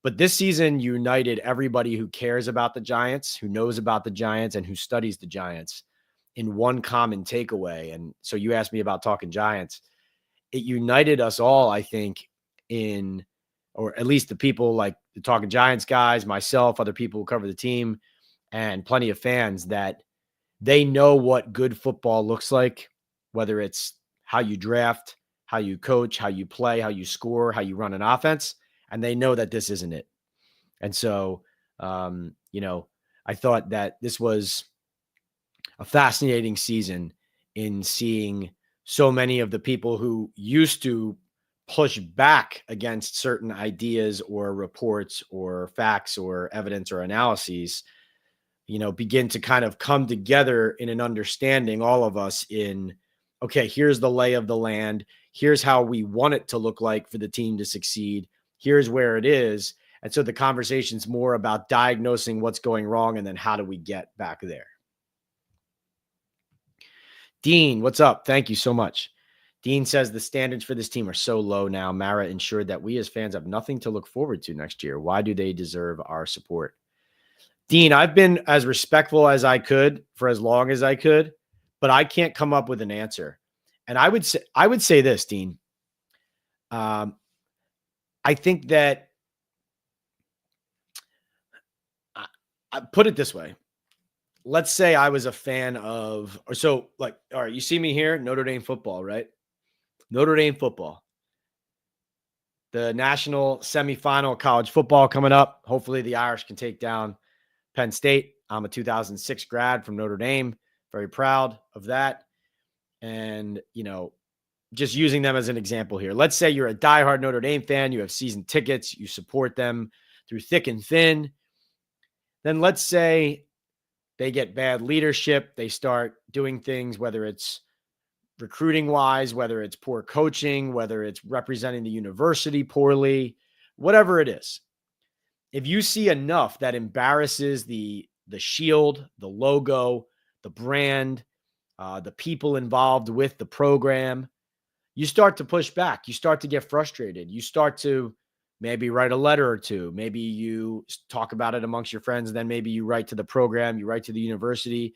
But this season united everybody who cares about the Giants, who knows about the Giants, and who studies the Giants in one common takeaway. And so you asked me about Talkin Giants. It united us all, I think, in or at least the people like the Talking Giants guys, myself, other people who cover the team, and plenty of fans, that they know what good football looks like, whether it's how you draft, how you coach, how you play, how you score, how you run an offense. And they know that this isn't it. And so, I thought that this was a fascinating season in seeing so many of the people who used to push back against certain ideas or reports or facts or evidence or analyses, begin to kind of come together in an understanding, all of us, in, okay, here's the lay of the land. Here's how we want it to look like for the team to succeed. Here's where it is. And so the conversation's more about diagnosing what's going wrong and then how do we get back there. Dean, what's up? Thank you so much. Dean says the standards for this team are so low now. Mara ensured that we as fans have nothing to look forward to next year. Why do they deserve our support? Dean, I've been as respectful as I could for as long as I could, but I can't come up with an answer. And I would say this, Dean. I think that I put it this way. Let's say I was a fan of, all right, you see me here, Notre Dame football, right? Notre Dame football. The national semifinal college football coming up. Hopefully the Irish can take down Penn State. I'm a 2006 grad from Notre Dame. Very proud of that. And, just using them as an example here. Let's say you're a diehard Notre Dame fan. You have season tickets. You support them through thick and thin. Then let's say they get bad leadership. They start doing things, whether it's recruiting wise, whether it's poor coaching, whether it's representing the university poorly, whatever it is. If you see enough that embarrasses the shield, the logo, the brand, the people involved with the program, you start to push back. You start to get frustrated. You start to maybe write a letter or two. Maybe you talk about it amongst your friends. Then maybe you write to the program, you write to the university.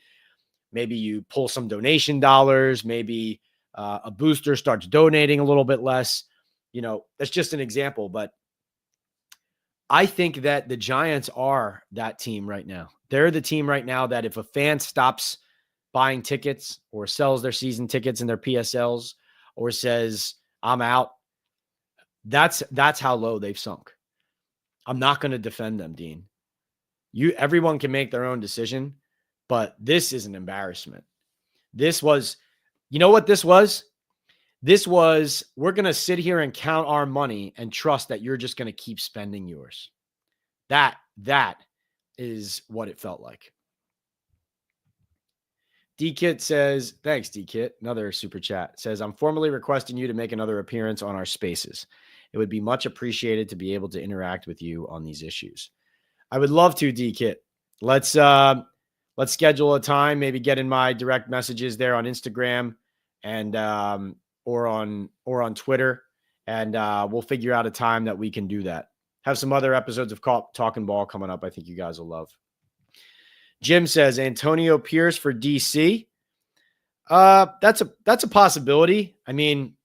Maybe you pull some donation dollars. Maybe a booster starts donating a little bit less. That's just an example. But I think that the Giants are that team right now. They're the team right now that if a fan stops buying tickets or sells their season tickets and their PSLs or says, I'm out, that's how low they've sunk. I'm not going to defend them, Dean. Everyone can make their own decision, but this is an embarrassment. This was, you know what this was? This was, we're going to sit here and count our money and trust that you're just going to keep spending yours. That is what it felt like. D-Kit says, thanks, D-Kit. Another super chat says, I'm formally requesting you to make another appearance on our spaces. It would be much appreciated to be able to interact with you on these issues. I would love to, D-Kit. Let's schedule a time, maybe get in my direct messages there on Instagram and or on Twitter, and we'll figure out a time that we can do that. Have some other episodes of Talkin Ball coming up I think you guys will love. Jim says Antonio Pierce for DC. That's a possibility. I mean,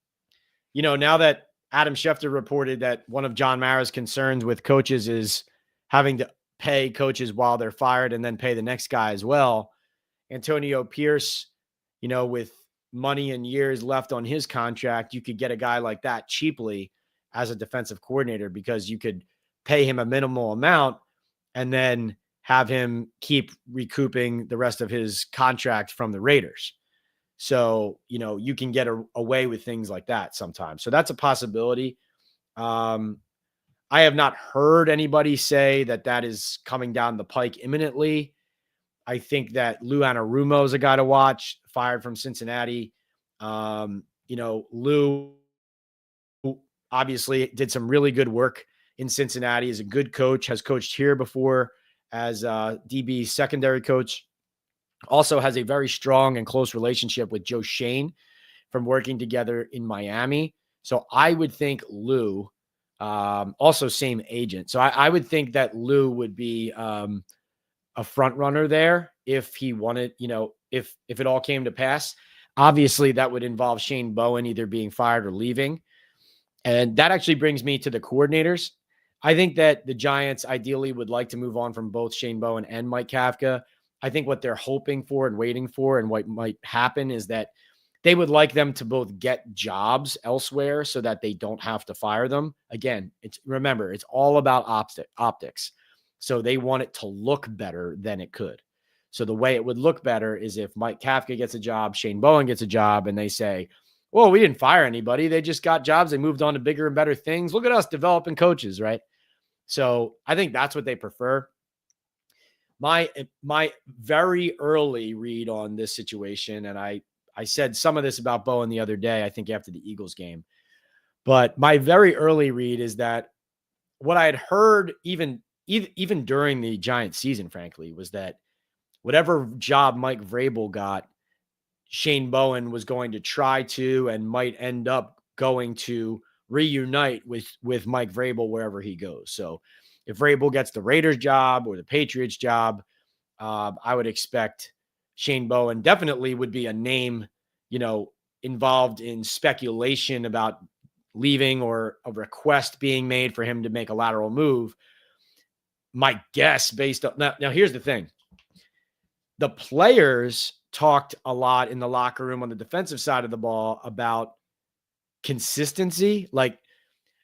now that Adam Schefter reported that one of John Mara's concerns with coaches is having to pay coaches while they're fired and then pay the next guy as well. Antonio Pierce, with money and years left on his contract, you could get a guy like that cheaply as a defensive coordinator because you could pay him a minimal amount and then have him keep recouping the rest of his contract from the Raiders. So, you can get away with things like that sometimes. So that's a possibility. I have not heard anybody say that is coming down the pike imminently. I think that Lou Anarumo is a guy to watch, fired from Cincinnati. Lou obviously did some really good work in Cincinnati, is a good coach, has coached here before as DB secondary coach. Also has a very strong and close relationship with Joe Schoen from working together in Miami. So I would think Lou, also same agent. So I would think that Lou would be a front runner there if he wanted, if it all came to pass. Obviously, that would involve Shane Bowen either being fired or leaving. And that actually brings me to the coordinators. I think that the Giants ideally would like to move on from both Shane Bowen and Mike Kafka. I think what they're hoping for and waiting for and what might happen is that they would like them to both get jobs elsewhere so that they don't have to fire them. Again, remember, it's all about optics. So they want it to look better than it could. So the way it would look better is if Mike Kafka gets a job, Shane Bowen gets a job, and they say, well, we didn't fire anybody. They just got jobs. They moved on to bigger and better things. Look at us developing coaches, right? So I think that's what they prefer. My very early read on this situation, and I said some of this about Bowen the other day, I think after the Eagles game, but my very early read is that what I had heard even during the Giants season, frankly, was that whatever job Mike Vrabel got, Shane Bowen was going to try to and might end up going to reunite with Mike Vrabel wherever he goes. So if Vrabel gets the Raiders job or the Patriots job, I would expect Shane Bowen definitely would be a name, involved in speculation about leaving or a request being made for him to make a lateral move. My guess based on now here's the thing. The players talked a lot in the locker room on the defensive side of the ball about consistency. Like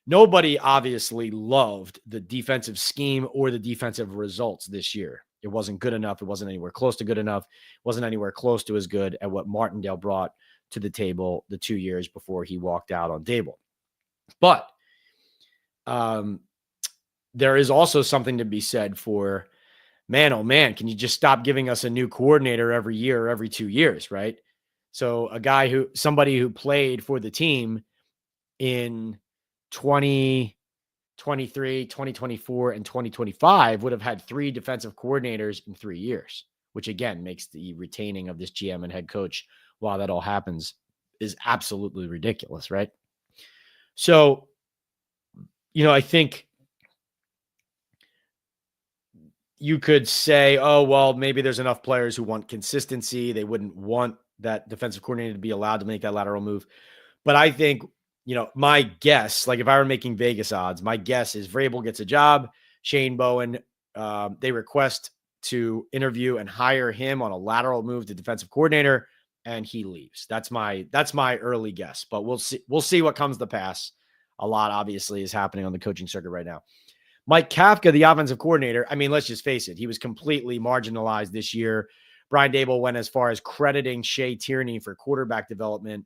nobody obviously loved the defensive scheme or the defensive results this year. It wasn't good enough. It wasn't anywhere close to good enough. It wasn't anywhere close to as good at what Martindale brought to the table the 2 years before he walked out on Daboll. But there is also something to be said for, man, oh man, can you just stop giving us a new coordinator every year or every 2 years, right? So somebody who played for the team in 2023, 2024, and 2025 would have had 3 defensive coordinators in 3 years, which again makes the retaining of this GM and head coach while that all happens is absolutely ridiculous, right? So, I think you could say, oh, well, maybe there's enough players who want consistency. They wouldn't want that defensive coordinator to be allowed to make that lateral move. But I think, my guess, like if I were making Vegas odds, my guess is Vrabel gets a job. Shane Bowen, they request to interview and hire him on a lateral move to defensive coordinator, and he leaves. That's my early guess, but we'll see. We'll see what comes to pass. A lot obviously is happening on the coaching circuit right now. Mike Kafka, the offensive coordinator, I mean, let's just face it. He was completely marginalized this year. Brian Daboll went as far as crediting Shea Tierney for quarterback development,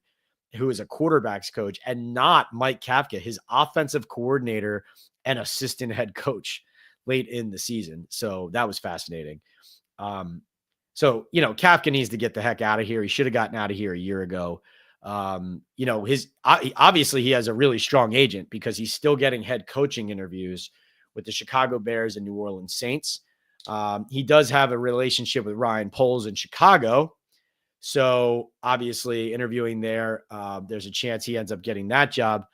who is a quarterback's coach, and not Mike Kafka, his offensive coordinator and assistant head coach late in the season. So that was fascinating. Kafka needs to get the heck out of here. He should have gotten out of here a year ago. Obviously he has a really strong agent because he's still getting head coaching interviews with the Chicago Bears and New Orleans Saints. He does have a relationship with Ryan Poles in Chicago. So obviously interviewing there, there's a chance he ends up getting that job.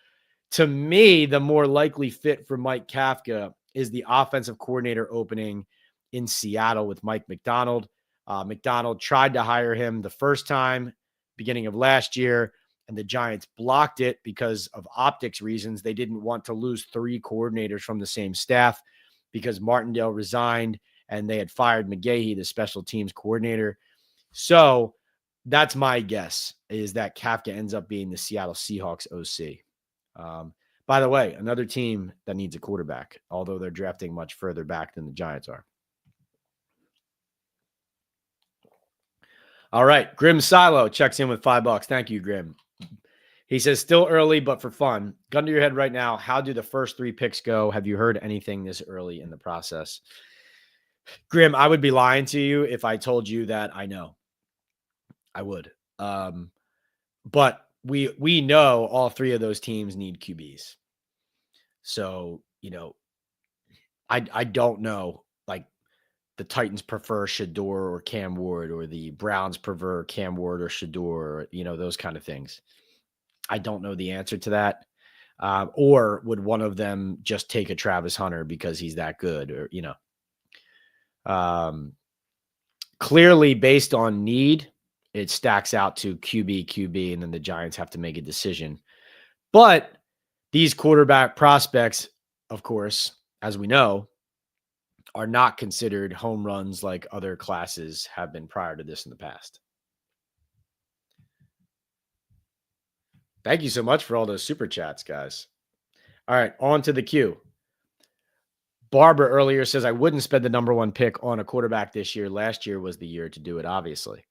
To me, the more likely fit for Mike Kafka is the offensive coordinator opening in Seattle with Mike Macdonald. Macdonald tried to hire him the first time, beginning of last year, and the Giants blocked it because of optics reasons. They didn't want to lose 3 coordinators from the same staff because Martindale resigned and they had fired McGahee, the special teams coordinator. So that's my guess, is that Kafka ends up being the Seattle Seahawks OC. By the way, another team that needs a quarterback, although they're drafting much further back than the Giants are. All right. Grim Silo checks in with $5. Thank you, Grim. He says, still early, but for fun. Gun to your head right now. How do the first 3 picks go? Have you heard anything this early in the process? Grim, I would be lying to you if I told you that I know. I would. But we know all 3 of those teams need QBs. So, I don't know. Like the Titans prefer Shador or Cam Ward, or the Browns prefer Cam Ward or Shador, or, those kind of things. I don't know the answer to that. Or would one of them just take a Travis Hunter because he's that good, or, clearly based on need, it stacks out to QB, and then the Giants have to make a decision. But these quarterback prospects, of course, as we know, are not considered home runs like other classes have been prior to this in the past. Thank you so much for all those super chats, guys. All right, on to the queue. Barbara earlier says, I wouldn't spend the number one pick on a quarterback this year. Last year was the year to do it, obviously.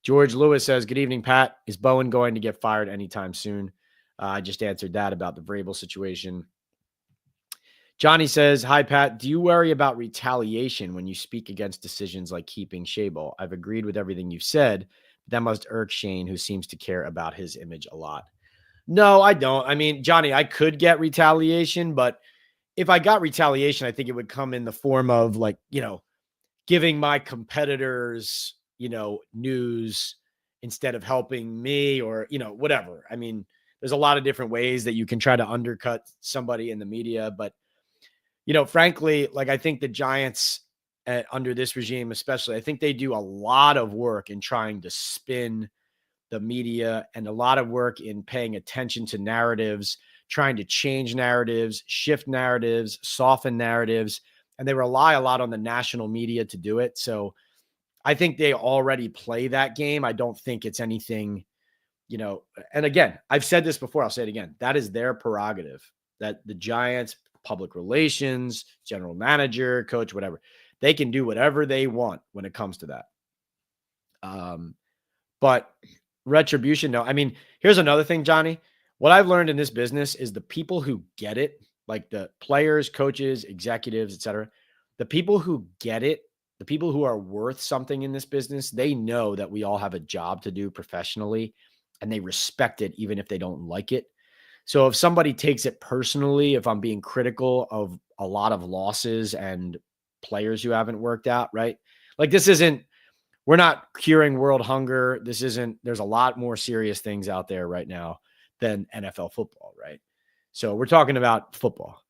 George Lewis says, good evening, Pat. Is Bowen going to get fired anytime soon? I just answered that about the Vrabel situation. Johnny says, hi, Pat. Do you worry about retaliation when you speak against decisions like keeping Shayball? I've agreed with everything you've said. That must irk Shane, who seems to care about his image a lot. No, I don't. I mean, Johnny, I could get retaliation, but if I got retaliation, I think it would come in the form of like, giving my competitors, news instead of helping me or, whatever. I mean, there's a lot of different ways that you can try to undercut somebody in the media, but frankly, like I think the Giants under this regime, especially, I think they do a lot of work in trying to spin the media and a lot of work in paying attention to narratives, trying to change narratives, shift narratives, soften narratives, and they rely a lot on the national media to do it. So I think they already play that game. I don't think it's anything, and again, I've said this before, I'll say it again. That is their prerogative, that the Giants, public relations, general manager, coach, whatever, they can do whatever they want when it comes to that. But retribution, no. I mean, here's another thing, Johnny. What I've learned in this business is the people who get it, like the players, coaches, executives, etc., the people who get it, the people who are worth something in this business, they know that we all have a job to do professionally and they respect it even if they don't like it. So if somebody takes it personally, if I'm being critical of a lot of losses and players who haven't worked out, right? Like we're not curing world hunger. There's a lot more serious things out there right now than NFL football, right? So we're talking about football.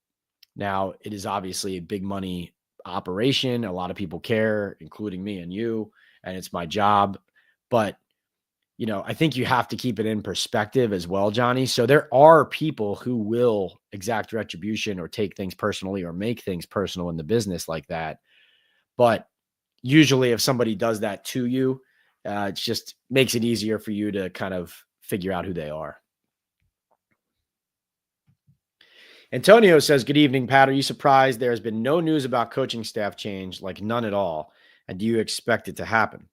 Now, it is obviously a big money operation. A lot of people care, including me and you, and it's my job. But, I think you have to keep it in perspective as well, Johnny. So there are people who will exact retribution or take things personally or make things personal in the business like that. But usually if somebody does that to you, it just makes it easier for you to kind of figure out who they are. Antonio says, good evening, Pat. Are you surprised there has been no news about coaching staff change, like none at all? And do you expect it to happen?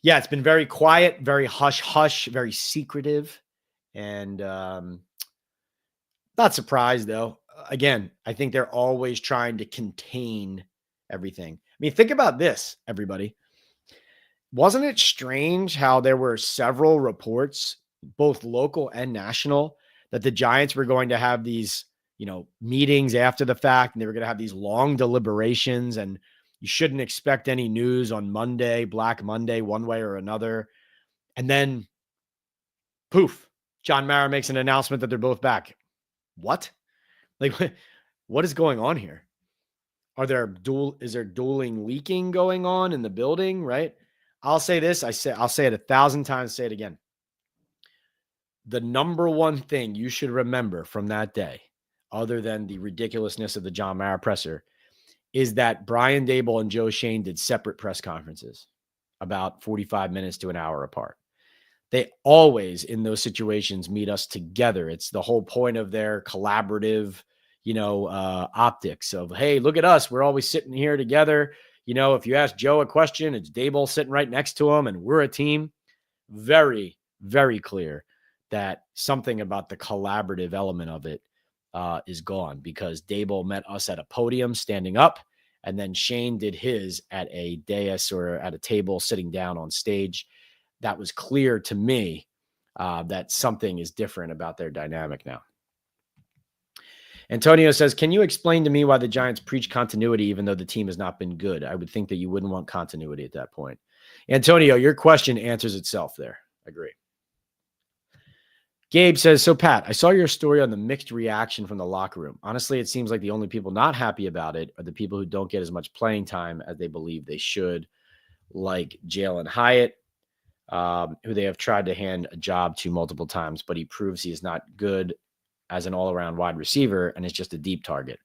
Yeah, it's been very quiet, very hush-hush, very secretive. And not surprised, though. Again, I think they're always trying to contain everything. I mean, think about this, everybody. Wasn't it strange how there were several reports, both local and national, that the Giants were going to have these, meetings after the fact, and they were going to have these long deliberations, and you shouldn't expect any news on Monday, Black Monday, one way or another. And then, poof, John Mara makes an announcement that they're both back. What? Like, what is going on here? Is there dueling leaking going on in the building, right? I'll say this. I'll say it 1,000 times, say it again. The number one thing you should remember from that day, other than the ridiculousness of the John Mara presser, is that Brian Daboll and Joe Schoen did separate press conferences about 45 minutes to an hour apart. They always, in those situations, meet us together. It's the whole point of their collaborative, optics of, hey, look at us. We're always sitting here together. If you ask Joe a question, it's Daboll sitting right next to him, and we're a team. Very, very clear that something about the collaborative element of it is gone, because Daboll met us at a podium standing up, and then Shane did his at a dais or at a table sitting down on stage. That was clear to me that something is different about their dynamic now. Antonio says, can you explain to me why the Giants preach continuity even though the team has not been good? I would think that you wouldn't want continuity at that point. Antonio, your question answers itself there. I agree. Gabe says, so Pat, I saw your story on the mixed reaction from the locker room. Honestly, it seems like the only people not happy about it are the people who don't get as much playing time as they believe they should, like Jalen Hyatt, who they have tried to hand a job to multiple times, but he proves he is not good as an all-around wide receiver and is just a deep target.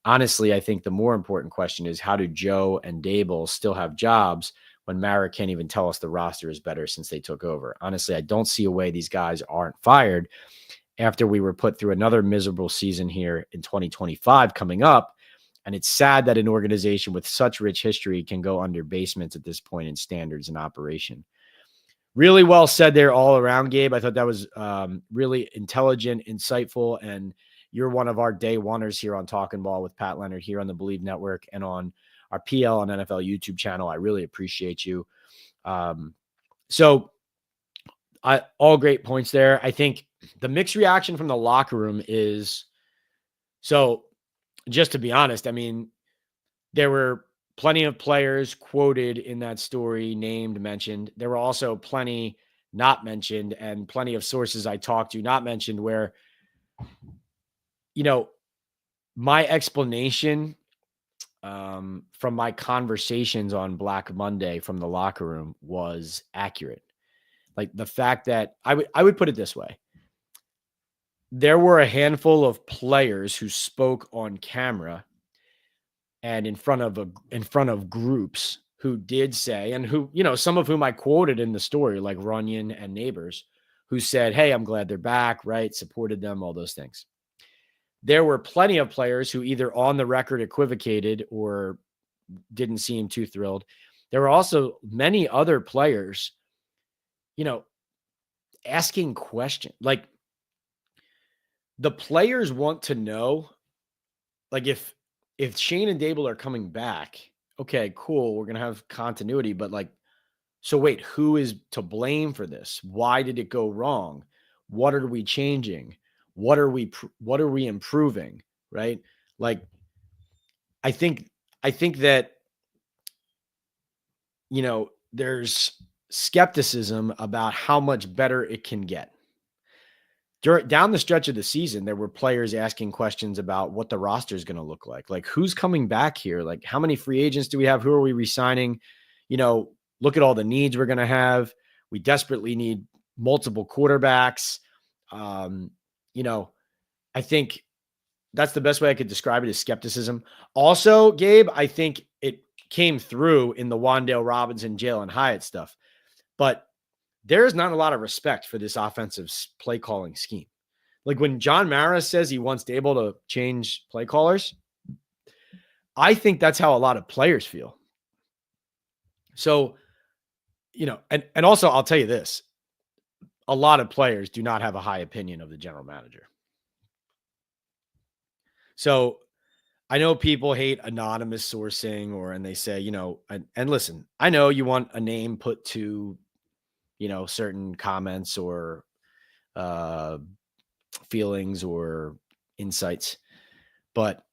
Honestly, I think the more important question is, how do Joe and Daboll still have jobs when Mara can't even tell us the roster is better since they took over? Honestly, I don't see a way these guys aren't fired after we were put through another miserable season here in 2025 coming up. And it's sad that an organization with such rich history can go under basements at this point in standards and operation. Really well said there all around, Gabe. I thought that was really intelligent, insightful, and you're one of our day oneers here on Talkin Ball with Pat Leonard here on the Believe Network and on our PL and NFL YouTube channel. I really appreciate you. So all great points there. I think the mixed reaction from the locker room is, so just to be honest, I mean, there were plenty of players quoted in that story, named, mentioned. There were also plenty not mentioned, and plenty of sources I talked to not mentioned, where, my explanation from my conversations on Black Monday from the locker room was accurate. Like the fact that I would put it this way. There were a handful of players who spoke on camera and in front of groups who did say, and who, some of whom I quoted in the story, like Runyon and Neighbors, who said, "Hey, I'm glad they're back," right? Supported them, all those things. There were plenty of players who either on the record equivocated or didn't seem too thrilled. There were also many other players, asking questions. Like, the players want to know, like, if Schoen and Daboll are coming back, okay, cool, we're going to have continuity, but like, so wait, who is to blame for this? Why did it go wrong? What are we changing? What are we improving? Right? Like, I think that, there's skepticism about how much better it can get. Down the stretch of the season, there were players asking questions about what the roster is going to look like. Like, who's coming back here? Like, how many free agents do we have? Who are we re-signing? Look at all the needs we're going to have. We desperately need multiple quarterbacks. I think that's the best way I could describe it, is skepticism. Also, Gabe, I think it came through in the Wan'Dale Robinson, Jalen Hyatt stuff. But there's not a lot of respect for this offensive play calling scheme. Like, when John Mara says he wants Daboll to change play callers, I think that's how a lot of players feel. So, and also I'll tell you this, a lot of players do not have a high opinion of the general manager. So I know people hate anonymous sourcing, and they say, and listen, I know you want a name put to, certain comments or feelings or insights, but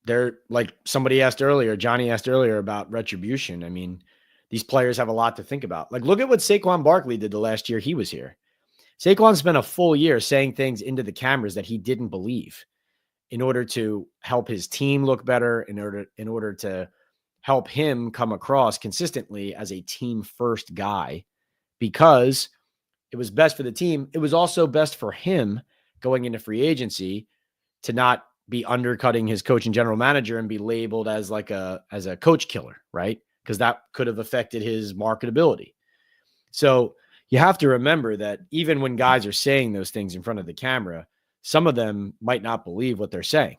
they're like, somebody asked earlier, Johnny asked earlier about retribution. I mean, these players have a lot to think about. Like, look at what Saquon Barkley did the last year he was here. Saquon spent a full year saying things into the cameras that he didn't believe in order to help his team look better, in order to help him come across consistently as a team first guy, because it was best for the team. It was also best for him going into free agency to not be undercutting his coach and general manager and be labeled as a coach killer, right? Because that could have affected his marketability. So you have to remember that even when guys are saying those things in front of the camera, some of them might not believe what they're saying.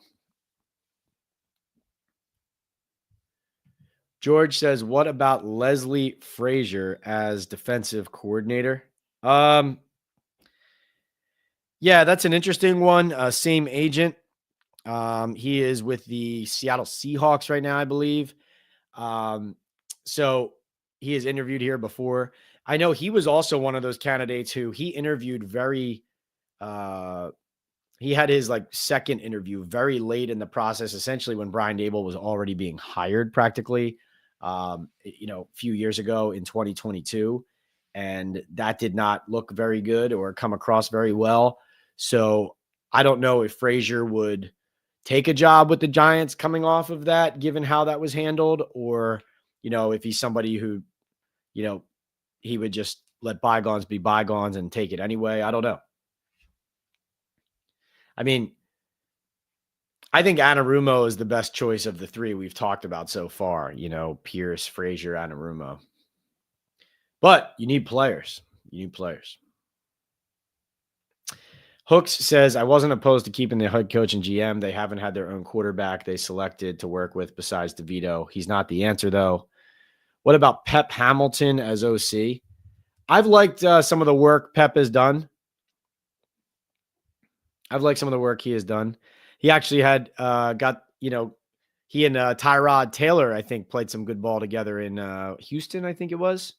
George says, what about Leslie Frazier as defensive coordinator? Yeah, that's an interesting one. Same agent. He is with the Seattle Seahawks right now, I believe. So he has interviewed here before. I know he was also one of those candidates who he interviewed he had his second interview very late in the process, essentially when Brian Daboll was already being hired practically, a few years ago in 2022. And that did not look very good or come across very well. So I don't know if Frazier would take a job with the Giants coming off of that, given how that was handled, or, if he's somebody who, he would just let bygones be bygones and take it anyway. I don't know. I mean, I think Anarumo is the best choice of the three we've talked about so far. Pierce, Frazier, Anarumo. But you need players. You need players. Hooks says, I wasn't opposed to keeping the head coach and GM. They haven't had their own quarterback they selected to work with besides DeVito. He's not the answer, though. What about Pep Hamilton as OC? I've liked some of the work Pep has done. I've liked some of the work he has done. He actually had he and Tyrod Taylor, I think, played some good ball together in Houston, I think it was.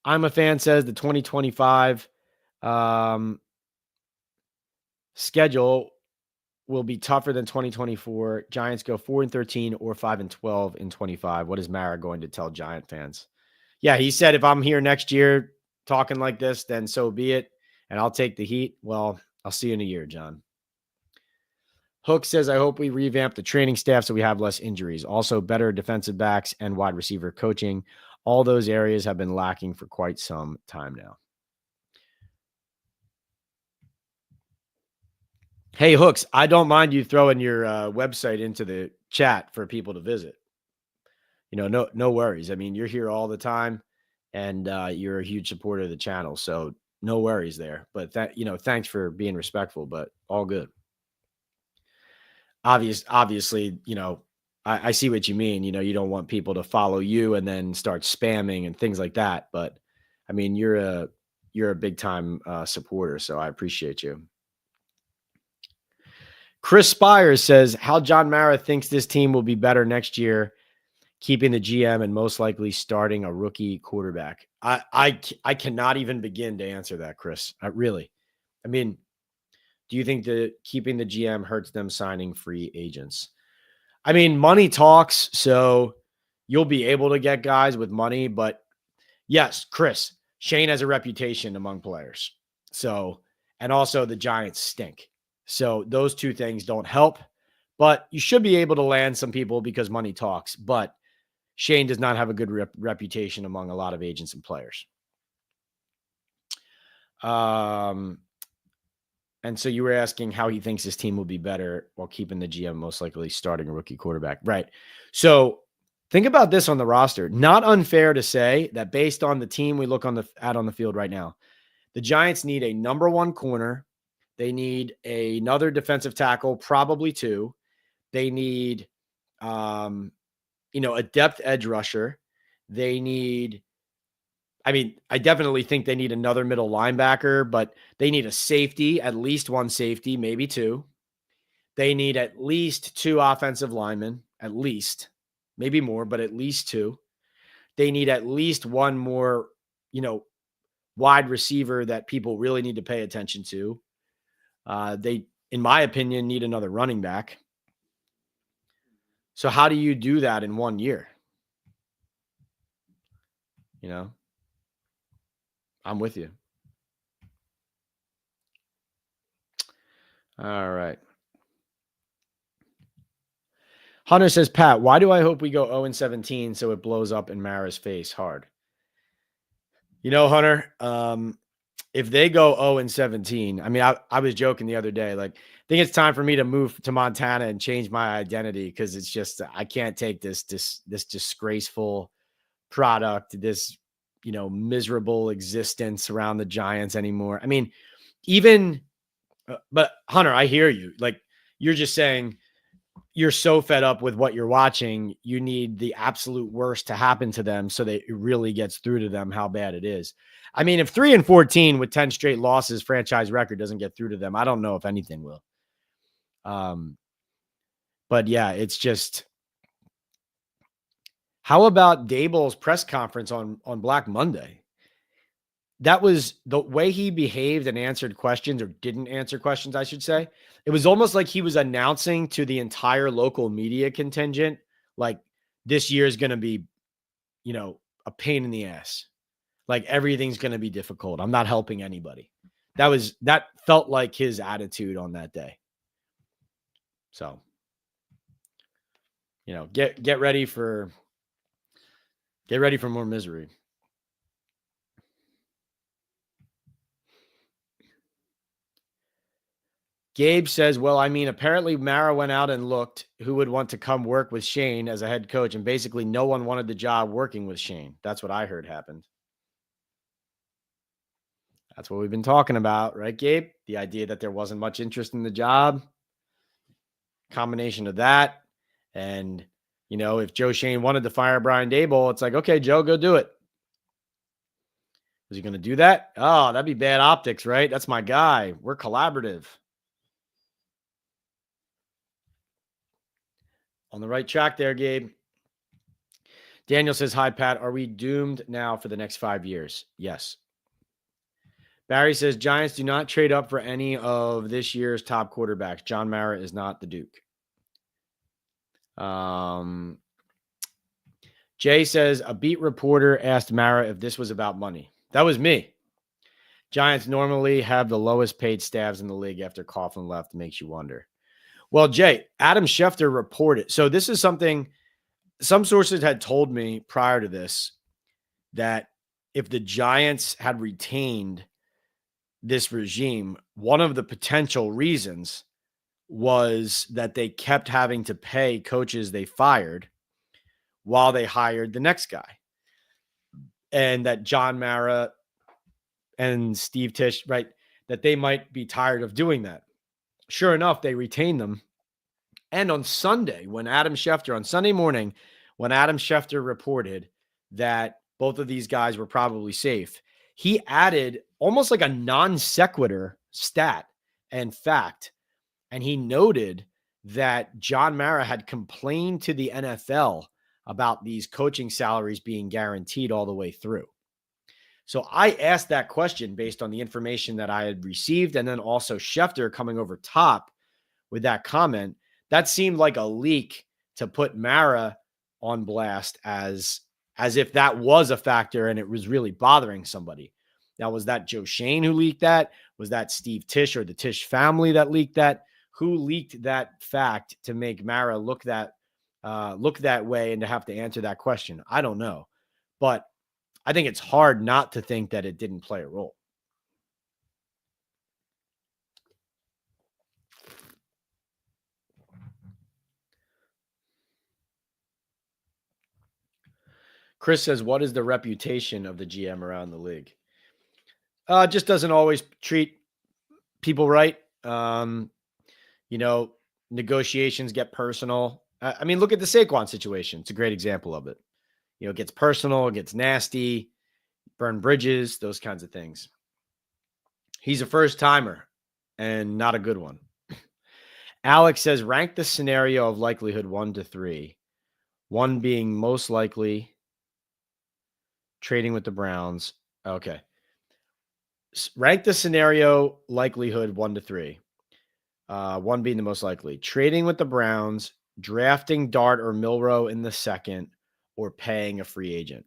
I'm a fan says the 2025 schedule will be tougher than 2024. Giants go 4-13 or 5-12 in 25. What is Mara going to tell Giant fans? Yeah, he said, if I'm here next year talking like this, then so be it. And I'll take the heat. Well, I'll see you in a year, John. Hook says, I hope we revamp the training staff so we have less injuries. Also, better defensive backs and wide receiver coaching. All those areas have been lacking for quite some time now. Hey, Hooks, I don't mind you throwing your website into the chat for people to visit. No worries. I mean, you're here all the time, and you're a huge supporter of the channel, so no worries there. But thanks for being respectful, but all good. Obviously, I see what you mean. You don't want people to follow you and then start spamming and things like that. But I mean, you're a big time supporter, so I appreciate you. Chris Spires says how John Mara thinks this team will be better next year, keeping the GM and most likely starting a rookie quarterback. I cannot even begin to answer that, Chris. Really. I mean, do you think that keeping the GM hurts them signing free agents? I mean, money talks, so you'll be able to get guys with money. But yes, Chris, Shane has a reputation among players. So, and also the Giants stink. So those two things don't help. But you should be able to land some people because money talks. But Shane does not have a good reputation among a lot of agents and players. And so you were asking how he thinks his team will be better while keeping the GM most likely starting a rookie quarterback. Right. So think about this on the roster. Not unfair to say that based on the team we look on the field right now, the Giants need a number one corner. They need another defensive tackle, probably two. They need, a depth edge rusher. They need, I definitely think they need another middle linebacker, but they need a safety, at least one safety, maybe two. They need at least two offensive linemen, at least, maybe more, but at least two. They need at least one more, wide receiver that people really need to pay attention to. They, in my opinion, need another running back. So how do you do that in 1 year? I'm with you. All right. Hunter says, Pat, why do I hope we go 0-17 so it blows up in Mara's face hard? Hunter, if they go 0-17, I was joking the other day, like, I think it's time for me to move to Montana and change my identity because it's just, I can't take this disgraceful product, this, miserable existence around the Giants anymore. But Hunter, I hear you. Like, you're just saying you're so fed up with what you're watching. You need the absolute worst to happen to them so that it really gets through to them how bad it is. If 3-14 with 10 straight losses franchise record doesn't get through to them, I don't know if anything will. But yeah, it's just, how about Daboll's press conference on Black Monday? That was the way he behaved and answered questions, or didn't answer questions, I should say. It was almost like he was announcing to the entire local media contingent, like, this year is going to be, a pain in the ass. Like, everything's going to be difficult. I'm not helping anybody. That felt like his attitude on that day. So, get ready for more misery. Gabe says, well, I mean, apparently Mara went out and looked who would want to come work with Shane as a head coach, and basically no one wanted the job working with Shane. That's what I heard happened. That's what we've been talking about, right, Gabe? The idea that there wasn't much interest in the job. Combination of that. And, if Joe Schoen wanted to fire Brian Daboll, it's like, okay, Joe, go do it. Was he going to do that? Oh, that'd be bad optics, right? That's my guy. We're collaborative. On the right track there, Gabe. Daniel says, hi, Pat. Are we doomed now for the next 5 years? Yes. Barry says, Giants do not trade up for any of this year's top quarterbacks. John Mara is not the Duke. Jay says, a beat reporter asked Mara if this was about money. That was me. Giants normally have the lowest paid staffs in the league after Coughlin left. Makes you wonder. Well, Jay, Adam Schefter reported. So this is something some sources had told me prior to this, that if the Giants had retained this regime, one of the potential reasons was that they kept having to pay coaches they fired while they hired the next guy. And that John Mara and Steve Tish, right, that they might be tired of doing that. Sure enough, they retained them. And on Sunday, on Sunday morning, when Adam Schefter reported that both of these guys were probably safe, he added almost like a non sequitur stat and fact. And he noted that John Mara had complained to the NFL about these coaching salaries being guaranteed all the way through. So I asked that question based on the information that I had received, and then also Schefter coming over top with that comment. That seemed like a leak to put Mara on blast as if that was a factor and it was really bothering somebody. Now, was that Joe Schoen who leaked that? Was that Steve Tish or the Tish family that leaked that? Who leaked that fact to make Mara look that way and to have to answer that question? I don't know. But I think it's hard not to think that it didn't play a role. Chris says, what is the reputation of the GM around the league? Just doesn't always treat people right. Negotiations get personal. I mean, look at the Saquon situation. It's a great example of it. It gets personal, it gets nasty, burn bridges, those kinds of things. He's a first timer and not a good one. Alex says, rank the scenario of likelihood 1 to 3. 1 being most likely trading with the Browns. Okay. Rank the scenario likelihood 1 to 3. 1 being the most likely. Trading with the Browns, drafting Dart or Milroe in the second, or paying a free agent.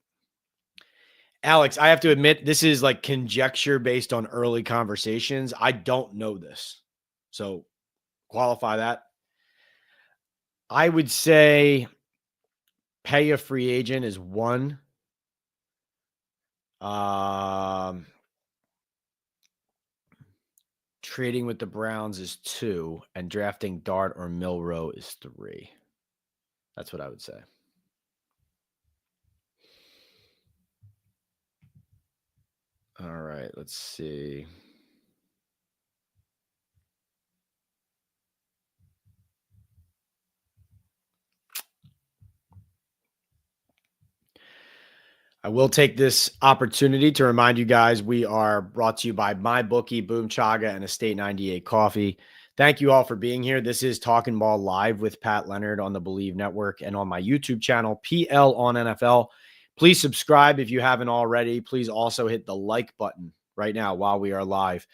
Alex, I have to admit, this is like conjecture based on early conversations. I don't know this. So qualify that. I would say pay a free agent is 1. Trading with the Browns is 2, and drafting Dart or Milroe is 3. That's what I would say. All right, let's see. I will take this opportunity to remind you guys we are brought to you by MyBookie, Boom Chaga, and Estate 98 Coffee. Thank you all for being here. This is Talkin Ball live with Pat Leonard on the Believe Network and on my YouTube channel, PL on NFL. Please subscribe if you haven't already. Please also hit the like button right now while we are live.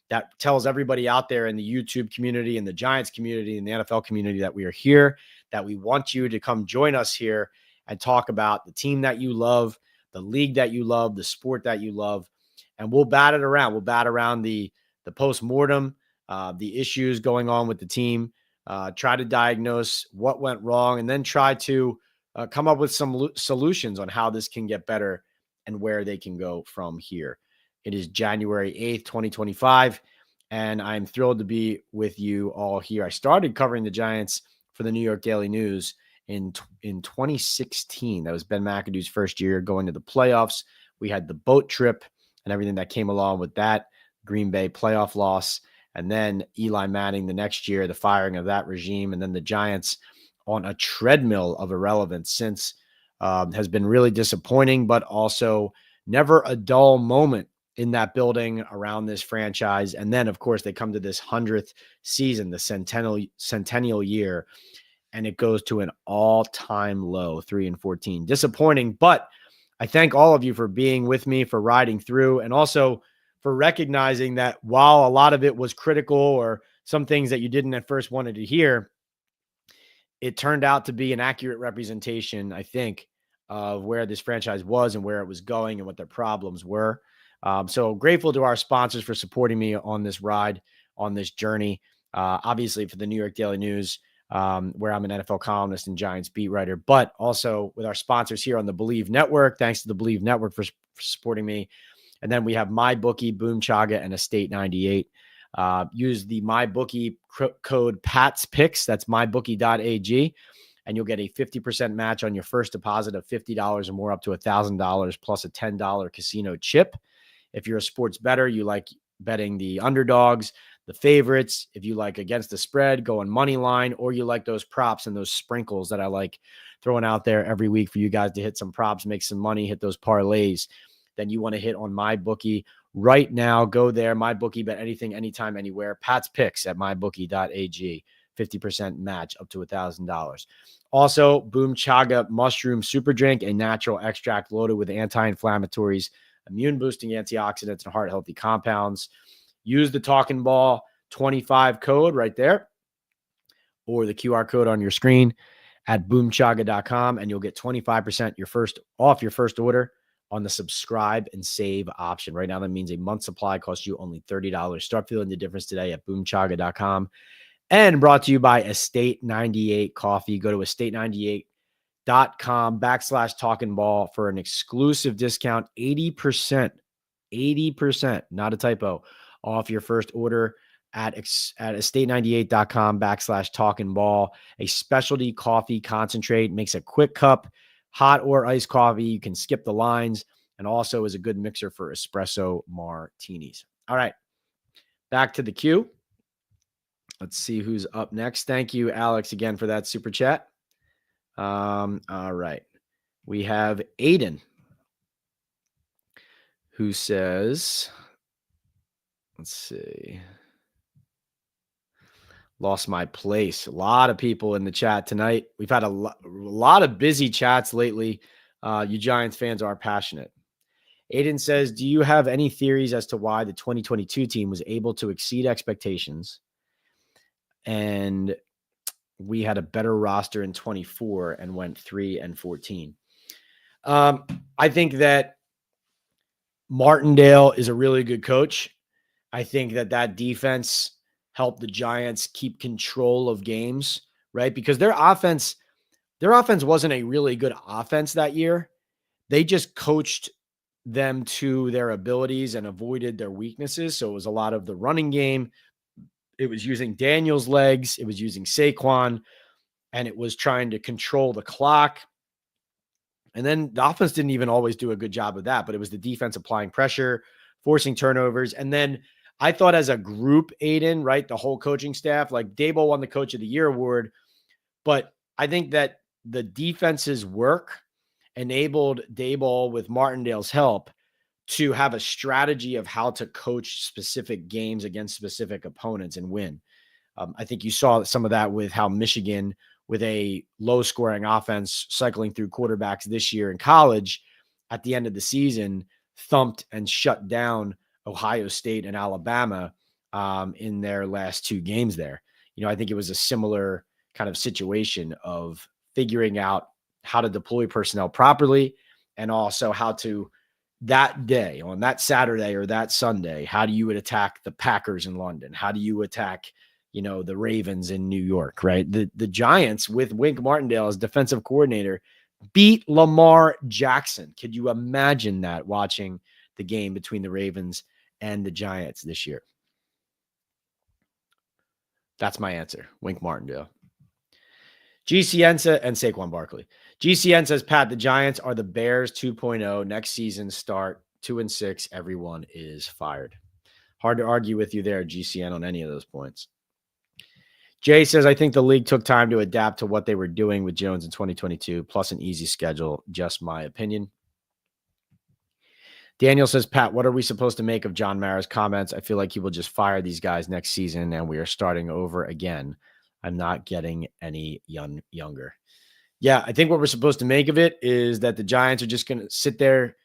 That tells everybody out there in the YouTube community, in the Giants community, in the NFL community that we are here, that we want you to come join us here and talk about the team that you love, the league that you love, the sport that you love, and we'll bat it around. We'll bat around the postmortem, the issues going on with the team, try to diagnose what went wrong, and then try to come up with some solutions on how this can get better and where they can go from here. It is January 8th, 2025, and I'm thrilled to be with you all here. I started covering the Giants for the New York Daily News in 2016. That was Ben McAdoo's first year going to the playoffs. We had the boat trip and everything that came along with that Green Bay playoff loss. And then Eli Manning the next year, the firing of that regime. And then the Giants on a treadmill of irrelevance since has been really disappointing, but also never a dull moment in that building around this franchise. And then, of course, they come to this 100th season, the centennial year, and it goes to an all-time low, 3-14. Disappointing, but I thank all of you for being with me, for riding through, and also for recognizing that while a lot of it was critical or some things that you didn't at first wanted to hear, it turned out to be an accurate representation, I think, of where this franchise was and where it was going and what their problems were. So grateful to our sponsors for supporting me on this ride, on this journey. Obviously for the New York Daily News, where I'm an NFL columnist and Giants beat writer, but also with our sponsors here on the Believe Network. Thanks to the Believe Network for supporting me. And then we have MyBookie, Boom Chaga, and Estate 98. Use the MyBookie code PATSPicks. That's mybookie.ag. And you'll get a 50% match on your first deposit of $50 or more, up to $1,000 plus a $10 casino chip. If you're a sports bettor, you like betting the underdogs, the favorites. If you like against the spread, go on money line, or you like those props and those sprinkles that I like throwing out there every week for you guys to hit some props, make some money, hit those parlays, then you want to hit on MyBookie right now. Go there. MyBookie, bet anything, anytime, anywhere. Pat's Picks at mybookie.ag. 50% match up to $1,000. Also, Boom Chaga Mushroom Super Drink, a natural extract loaded with anti-inflammatories, immune-boosting antioxidants, and heart-healthy compounds. Use the Talkin Ball 25 code right there, or the QR code on your screen at boomchaga.com, and you'll get 25% off your first order on the subscribe and save option. Right now, that means a month supply costs you only $30. Start feeling the difference today at boomchaga.com. And brought to you by Estate 98 Coffee. Go to estate98.com/Talkin Ball for an exclusive discount, 80%, not a typo, off your first order at estate98.com/Talkin Ball. A specialty coffee concentrate, makes a quick cup, hot or iced coffee. You can skip the lines, and also is a good mixer for espresso martinis. All right, back to the queue. Let's see who's up next. Thank you, Alex, again for that super chat. All right. We have Aiden, who says, let's see, lost my place. A lot of people in the chat tonight. We've had a lot of busy chats lately. You Giants fans are passionate. Aiden says, do you have any theories as to why the 2022 team was able to exceed expectations and we had a better roster in 24 and went 3-14? I think that Martindale is a really good coach. I think that defense helped the Giants keep control of games, right? Because their offense wasn't a really good offense that year. They just coached them to their abilities and avoided their weaknesses. So it was a lot of the running game. It was using Daniel's legs. It was using Saquon, and it was trying to control the clock. And then the offense didn't even always do a good job of that, but it was the defense applying pressure, forcing turnovers. And then I thought as a group, Aiden, right, the whole coaching staff, like Daboll won the Coach of the Year award, but I think that the defense's work enabled Daboll, with Martindale's help, to have a strategy of how to coach specific games against specific opponents and win. I think you saw some of that with how Michigan, with a low-scoring offense cycling through quarterbacks this year in college, at the end of the season, thumped and shut down Ohio State and Alabama in their last two games there. You know, I think it was a similar kind of situation of figuring out how to deploy personnel properly, and also how to, that day, on that Saturday or that Sunday, how do you attack the Packers in London? How do you attack, you know, the Ravens in New York, right? The Giants, with Wink Martindale as defensive coordinator, beat Lamar Jackson. Could you imagine that, watching the game between the Ravens and the Giants this year? That's my answer. Wink Martindale. GCN and Saquon Barkley. GCN says, Pat, the Giants are the Bears 2.0. Next season start 2-6. Everyone is fired. Hard to argue with you there, GCN, on any of those points. Jay says, I think the league took time to adapt to what they were doing with Jones in 2022, plus an easy schedule. Just my opinion. Daniel says, Pat, what are we supposed to make of John Mara's comments? I feel like he will just fire these guys next season and we are starting over again. I'm not getting any younger. Yeah, I think what we're supposed to make of it is that the Giants are just going to sit there,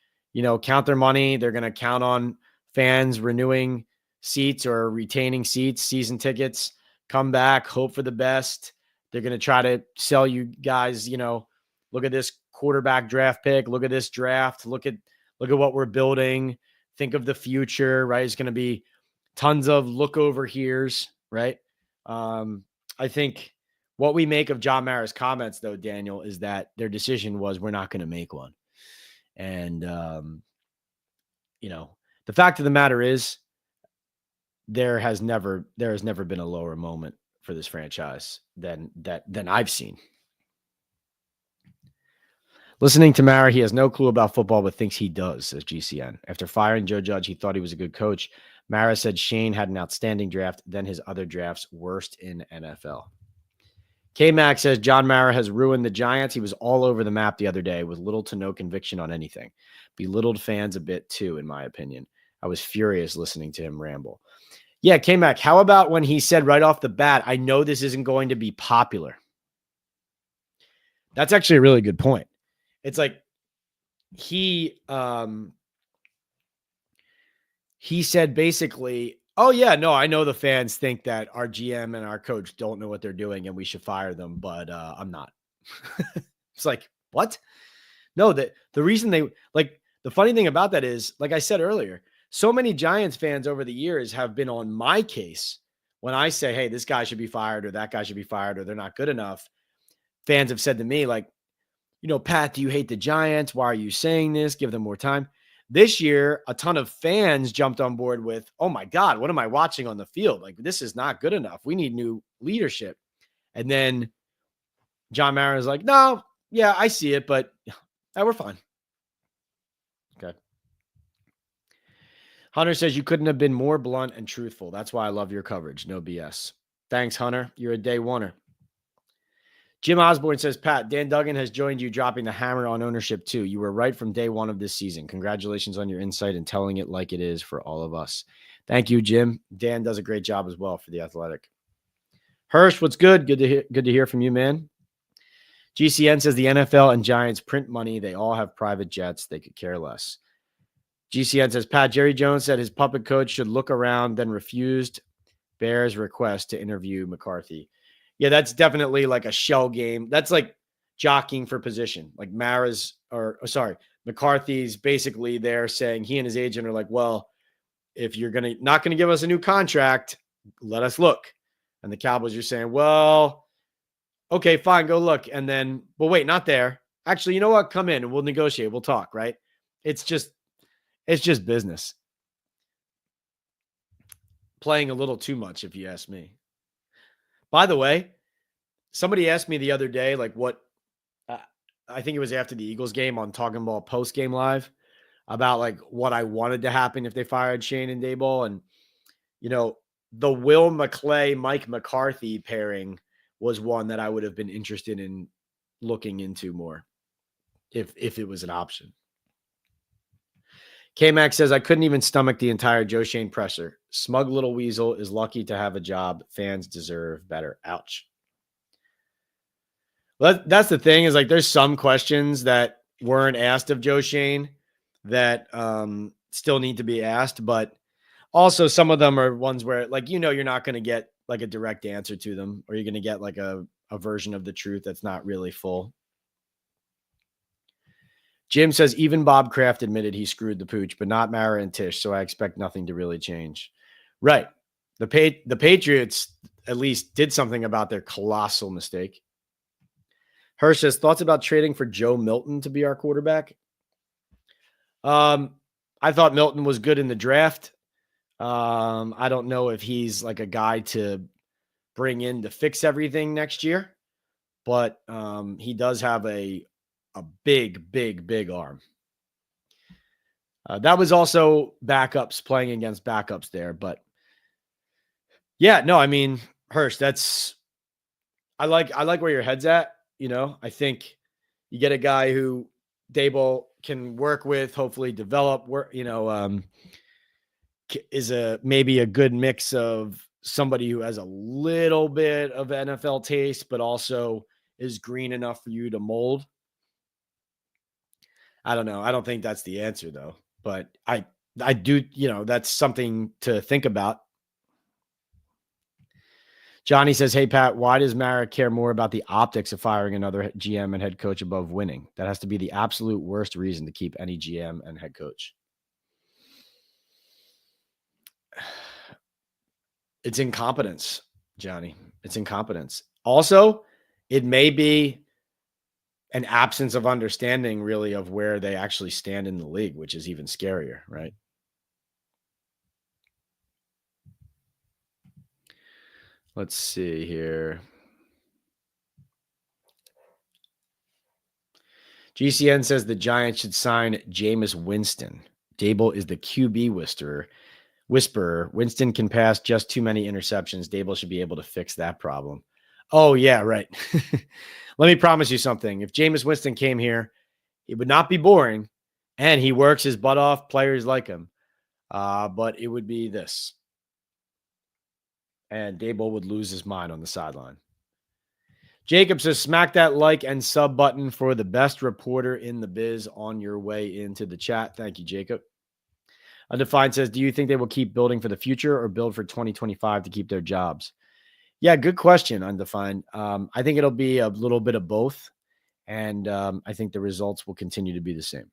count their money. They're going to count on fans renewing seats or retaining seats, season tickets, come back, hope for the best. They're going to try to sell you guys, look at this quarterback draft pick. Look at this draft. Look at what we're building. Think of the future, right? It's going to be tons of look over here's, right? I think what we make of John Mara's comments, though, Daniel, is that their decision was we're not going to make one. And, the fact of the matter is there has never been a lower moment for this franchise than I've seen. Listening to Mara, he has no clue about football, but thinks he does, says GCN. After firing Joe Judge, he thought he was a good coach. Mara said Schoen had an outstanding draft, then his other drafts worst in NFL. K-Mac says John Mara has ruined the Giants. He was all over the map the other day with little to no conviction on anything. Belittled fans a bit too, in my opinion. I was furious listening to him ramble. Yeah, K-Mac, how about when he said right off the bat, I know this isn't going to be popular? That's actually a really good point. It's like he said basically, oh, yeah, no, I know the fans think that our GM and our coach don't know what they're doing and we should fire them, but I'm not. It's like, what? No, the reason the funny thing about that is, like I said earlier, so many Giants fans over the years have been on my case when I say, hey, this guy should be fired or that guy should be fired or they're not good enough. Fans have said to me, like, Pat, do you hate the Giants? Why are you saying this? Give them more time. This year, a ton of fans jumped on board with, oh my God, what am I watching on the field? Like, this is not good enough. We need new leadership. And then John Mara is like, no, yeah, I see it, but we're fine. Okay. Hunter says you couldn't have been more blunt and truthful. That's why I love your coverage. No BS. Thanks, Hunter. You're a day oneer. Jim Osborne says, Pat, Dan Duggan has joined you dropping the hammer on ownership too. You were right from day one of this season. Congratulations on your insight and telling it like it is for all of us. Thank you, Jim. Dan does a great job as well for The Athletic. Hirsch, what's good? Good to hear from you, man. GCN says the NFL and Giants print money. They all have private jets. They could care less. GCN says, Pat, Jerry Jones said his puppet coach should look around, then refused Bears' request to interview McCarthy. Yeah, that's definitely like a shell game. That's like jockeying for position. Like McCarthy's basically there saying he and his agent are like, well, if you're not going to give us a new contract, let us look. And the Cowboys are saying, well, okay, fine, go look. And then, but wait, not there. Actually, you know what? Come in and we'll negotiate. We'll talk, right? It's just business. Playing a little too much, if you ask me. By the way, somebody asked me the other day, like what, I think it was after the Eagles game on Talkin Ball post-game live, about like what I wanted to happen if they fired Schoen and Daboll. And, the Will McClay, Mike McCarthy pairing was one that I would have been interested in looking into more if it was an option. K-Mac says, I couldn't even stomach the entire Joe Schoen presser. Smug little weasel is lucky to have a job. Fans deserve better. Ouch. Well, that's the thing is like there's some questions that weren't asked of Joe Schoen that still need to be asked, but also some of them are ones where like, you're not going to get like a direct answer to them, or you're going to get like a version of the truth that's not really full. Jim says even Bob Kraft admitted he screwed the pooch, but not Mara and Tish, so I expect nothing to really change. Right. The Patriots at least did something about their colossal mistake. Hirsch says, thoughts about trading for Joe Milton to be our quarterback? I thought Milton was good in the draft. I don't know if he's like a guy to bring in to fix everything next year. But he does have a big arm. That was also backups playing against backups there. But yeah, no, I mean, Hurst, I like where your head's at. I think you get a guy who Daboll can work with, hopefully develop, is maybe a good mix of somebody who has a little bit of NFL taste, but also is green enough for you to mold. I don't know. I don't think that's the answer though, but I do, that's something to think about. Johnny says, hey, Pat, why does Mara care more about the optics of firing another GM and head coach above winning? That has to be the absolute worst reason to keep any GM and head coach. It's incompetence, Johnny. It's incompetence. Also, it may be an absence of understanding, really, of where they actually stand in the league, which is even scarier, right? Let's see here. GCN says the Giants should sign Jameis Winston. Daboll is the QB whisperer. Winston can pass just too many interceptions. Daboll should be able to fix that problem. Oh, yeah, right. Let me promise you something. If Jameis Winston came here, it would not be boring, and he works his butt off. Players like him. But it would be this. And Daboll would lose his mind on the sideline. Jacob says, smack that like and sub button for the best reporter in the biz on your way into the chat. Thank you, Jacob. Undefined says, do you think they will keep building for the future or build for 2025 to keep their jobs? Yeah, good question, Undefined. I think it'll be a little bit of both. And I think the results will continue to be the same.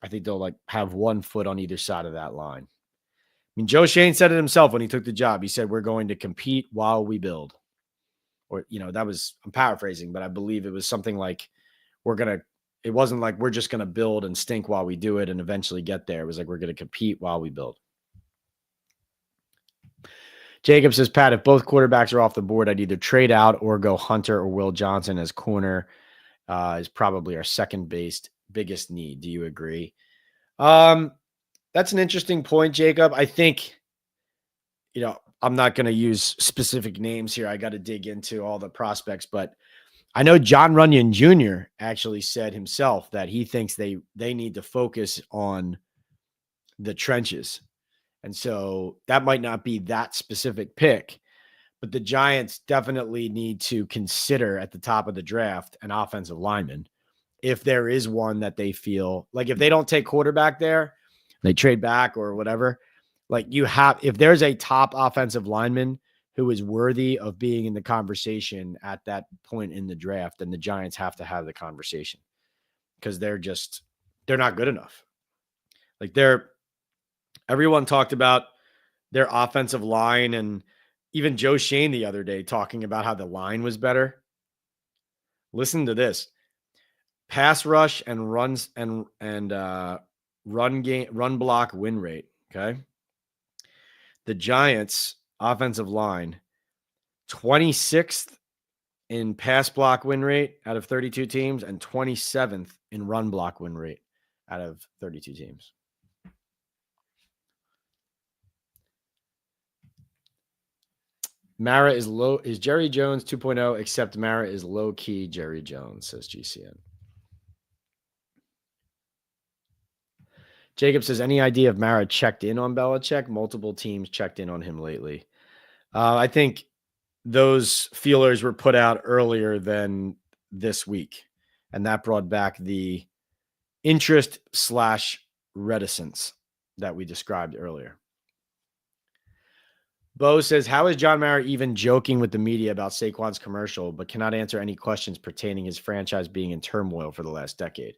I think they'll have one foot on either side of that line. I mean, Joe Schoen said it himself when he took the job. He said, we're going to compete while we build. Or, I'm paraphrasing, but I believe it was something like it wasn't like we're just going to build and stink while we do it and eventually get there. It was like, we're going to compete while we build. Jacob says, Pat, if both quarterbacks are off the board, I'd either trade out or go Hunter or Will Johnson as corner is probably our second biggest need. Do you agree? That's an interesting point, Jacob. I think, I'm not going to use specific names here. I got to dig into all the prospects, but I know John Runyon Jr. actually said himself that he thinks they need to focus on the trenches. And so that might not be that specific pick, but the Giants definitely need to consider at the top of the draft an offensive lineman. If there is one that they feel like, if they don't take quarterback there, they trade back or whatever, if there's a top offensive lineman who is worthy of being in the conversation at that point in the draft, then the Giants have to have the conversation because they're not good enough. Everyone talked about their offensive line, and even Joe Schoen the other day talking about how the line was better. Listen to this. Pass rush and runs and run block win rate. Okay. The Giants offensive line, 26th in pass block win rate out of 32 teams and 27th in run block win rate out of 32 teams. Mara is Jerry Jones 2.0, except Mara is low-key Jerry Jones, says GCN. Jacob says, any idea if Mara checked in on Belichick? Multiple teams checked in on him lately. I think those feelers were put out earlier than this week, and that brought back the interest / reticence that we described earlier. Bo says, how is John Mara even joking with the media about Saquon's commercial, but cannot answer any questions pertaining his franchise being in turmoil for the last decade?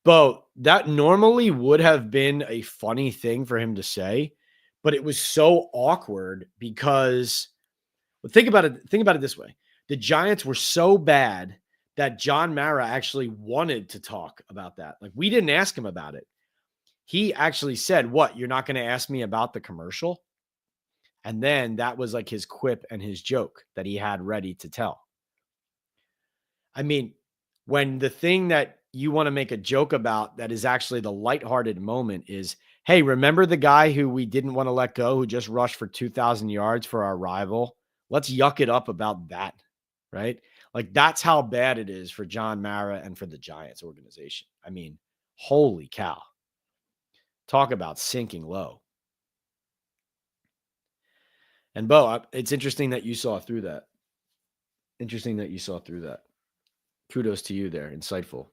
Bo, that normally would have been a funny thing for him to say, but it was so awkward because think about it this way. The Giants were so bad that John Mara actually wanted to talk about that. We didn't ask him about it. He actually said, what, you're not going to ask me about the commercial? And then that was like his quip and his joke that he had ready to tell. I mean, when the thing that you want to make a joke about that is actually the lighthearted moment is, hey, remember the guy who we didn't want to let go who just rushed for 2,000 yards for our rival? Let's yuck it up about that, right? Like that's how bad it is for John Mara and for the Giants organization. I mean, holy cow. Talk about sinking low. And Bo, it's interesting that you saw through that. Interesting that you saw through that. Kudos to you there. Insightful.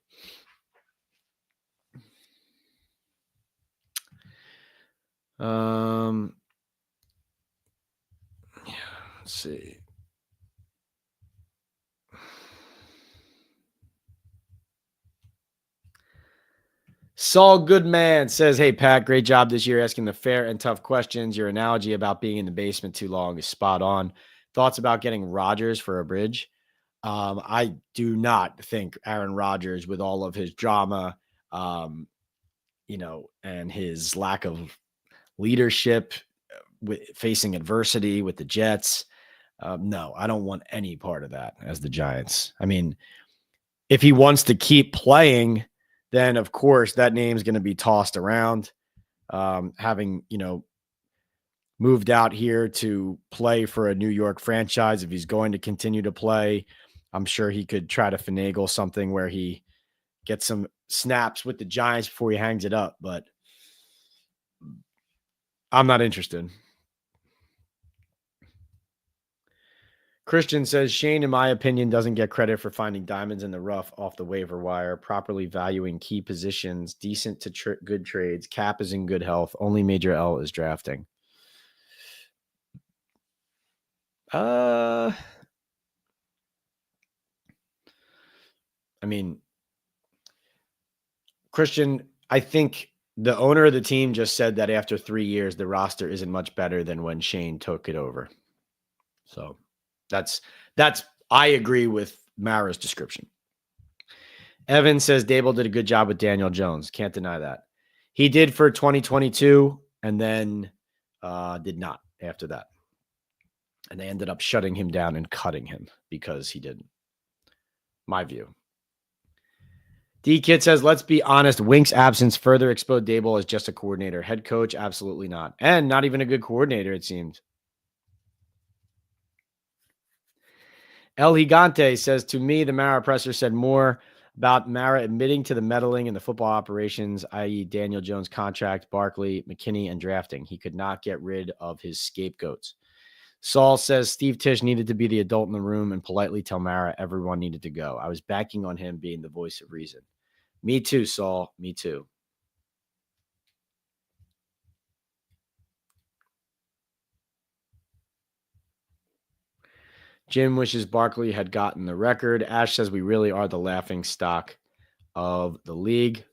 Let's see. Saul Goodman says, hey, Pat, great job this year asking the fair and tough questions. Your analogy about being in the basement too long is spot on. Thoughts about getting Rodgers for a bridge? I do not think Aaron Rodgers, with all of his drama, and his lack of leadership, with facing adversity with the Jets. No, I don't want any part of that as the Giants. I mean, if he wants to keep playing, then of course that name's going to be tossed around. Having, moved out here to play for a New York franchise, if he's going to continue to play, I'm sure he could try to finagle something where he gets some snaps with the Giants before he hangs it up, but I'm not interested. Christian says, Shane, in my opinion, doesn't get credit for finding diamonds in the rough off the waiver wire, properly valuing key positions, decent to good trades. Cap is in good health. Only major L is drafting. I mean, Christian, I think the owner of the team just said that after 3 years, the roster isn't much better than when Shane took it over. So that's I agree with Mara's description. Evan says Daboll did a good job with Daniel Jones. Can't deny that. He did for 2022 and then did not after that. And they ended up shutting him down and cutting him because he didn't. My view. D-Kid says, let's be honest, Wink's absence further exposed Daboll as just a coordinator. Head coach, absolutely not. And not even a good coordinator, it seemed. El Gigante says, to me, the Mara presser said more about Mara admitting to the meddling in the football operations, i.e. Daniel Jones' contract, Barkley, McKinney, and drafting. He could not get rid of his scapegoats. Saul says Steve Tish needed to be the adult in the room and politely tell Mara everyone needed to go. I was banking on him being the voice of reason. Me too, Saul. Me too. Jim wishes Barkley had gotten the record. Ash says we really are the laughing stock of the league.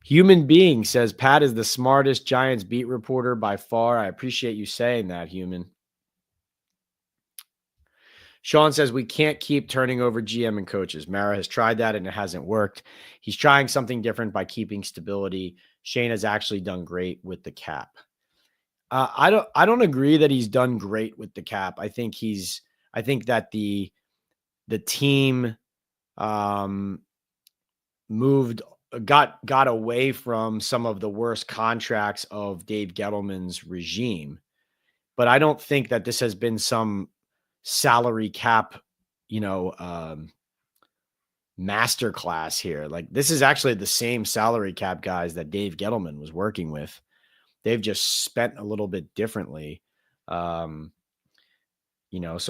Human Being says Pat is the smartest Giants beat reporter by far. I appreciate you saying that, Human. Sean says we can't keep turning over GM and coaches. Mara has tried that and it hasn't worked. He's trying something different by keeping stability. Shane has actually done great with the cap. I don't agree that he's done great with the cap. I think that the team got away from some of the worst contracts of Dave Gettleman's regime. But I don't think that this has been some salary cap, masterclass here. Like this is actually the same salary cap guys that Dave Gettleman was working with. They've just spent a little bit differently. So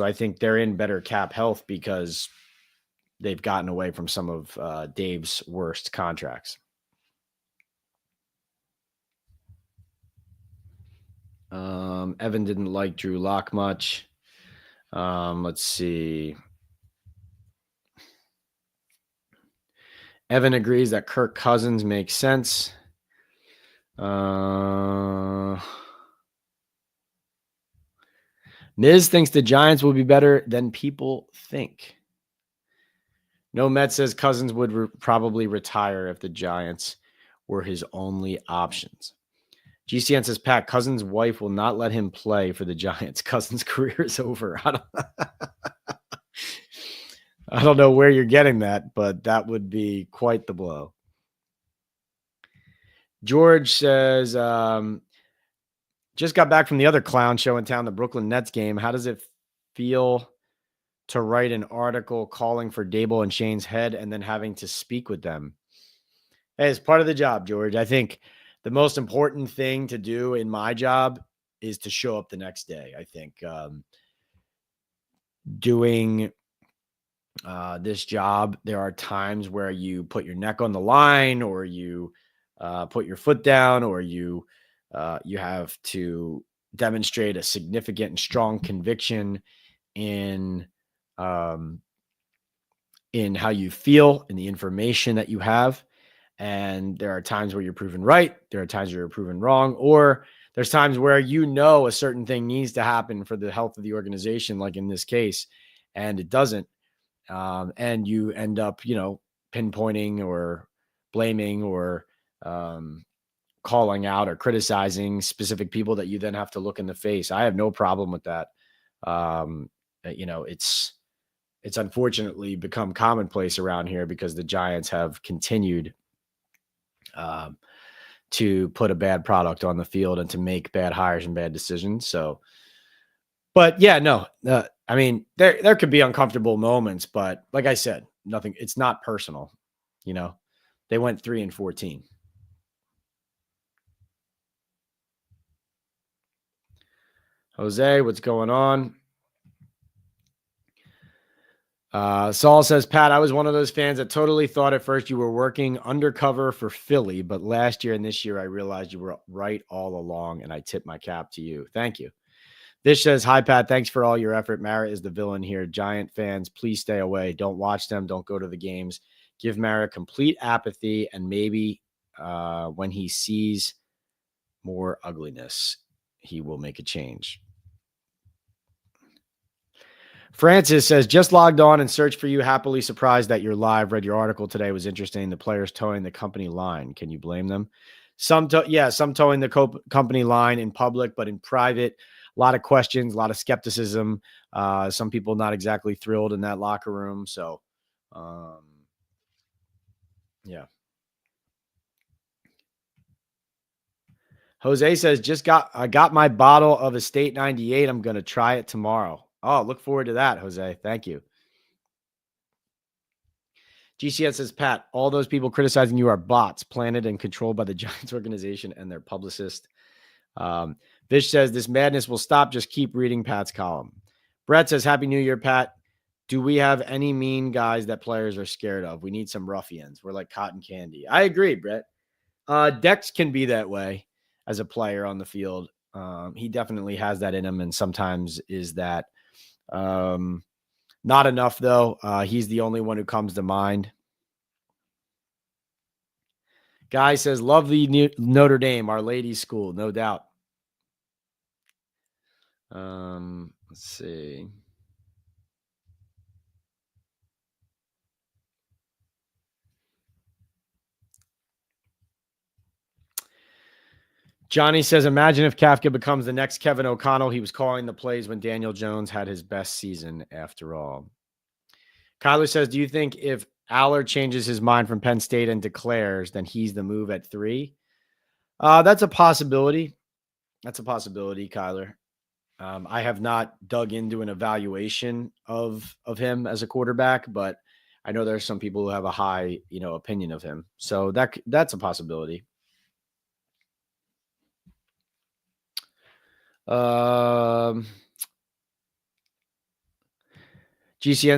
I think they're in better cap health because they've gotten away from some of Dave's worst contracts. Evan didn't like Drew Lock much. Let's see. Evan agrees that Kirk Cousins makes sense. Miz thinks the Giants will be better than people think. No, Met says Cousins would probably retire if the Giants were his only options. GCN says, Pat, Cousins' wife will not let him play for the Giants. Cousins' career is over. I don't know where you're getting that, but that would be quite the blow. George says, just got back from the other clown show in town, the Brooklyn Nets game. How does it feel to write an article calling for Daboll and Shane's head and then having to speak with them? Hey, it's part of the job, George. I think the most important thing to do in my job is to show up the next day. I think doing this job, there are times where you put your neck on the line, or you put your foot down, or you have to demonstrate a significant and strong conviction in how you feel, in the information that you have. And there are times where you're proven right. There are times where you're proven wrong, or there's times where a certain thing needs to happen for the health of the organization, like in this case, and it doesn't. And you end up, pinpointing or blaming or calling out or criticizing specific people that you then have to look in the face. I have no problem with that. It's unfortunately become commonplace around here because the Giants have continued to put a bad product on the field and to make bad hires and bad decisions. So, but yeah, no, I mean, there could be uncomfortable moments, but like I said, it's not personal. They went 3-14. Jose, what's going on? Saul says, Pat, I was one of those fans that totally thought at first you were working undercover for Philly, but last year and this year I realized you were right all along, and I tip my cap to you. Thank you. This says, hi, Pat. Thanks for all your effort. Mara is the villain here. Giant fans, please stay away. Don't watch them. Don't go to the games. Give Mara complete apathy, and maybe when he sees more ugliness, he will make a change. Francis says, just logged on and searched for you. Happily surprised that you're live. Read your article today. Was interesting. The players towing the company line. Can you blame them? Some towing the company line in public, but in private, a lot of questions, a lot of skepticism. Some people not exactly thrilled in that locker room. So, yeah. Jose says, I got my bottle of Estate 98. I'm going to try it tomorrow. Oh, look forward to that, Jose. Thank you. GCN says, Pat, all those people criticizing you are bots planted and controlled by the Giants organization and their publicist. Vish says, this madness will stop. Just keep reading Pat's column. Brett says, Happy New Year, Pat. Do we have any mean guys that players are scared of? We need some ruffians. We're like cotton candy. I agree, Brett. Dex can be that way as a player on the field. He definitely has that in him, and sometimes is that. Not enough, though. He's the only one who comes to mind. Guy says, love the Notre Dame, Our Lady's School, no doubt. Let's see. Johnny says, imagine if Kafka becomes the next Kevin O'Connell. He was calling the plays when Daniel Jones had his best season after all. Kyler says, do you think if Allard changes his mind from Penn State and declares, then he's the move at 3? That's a possibility. That's a possibility, Kyler. I have not dug into an evaluation of him as a quarterback, but I know there's some people who have a high, opinion of him. So that's a possibility. GCN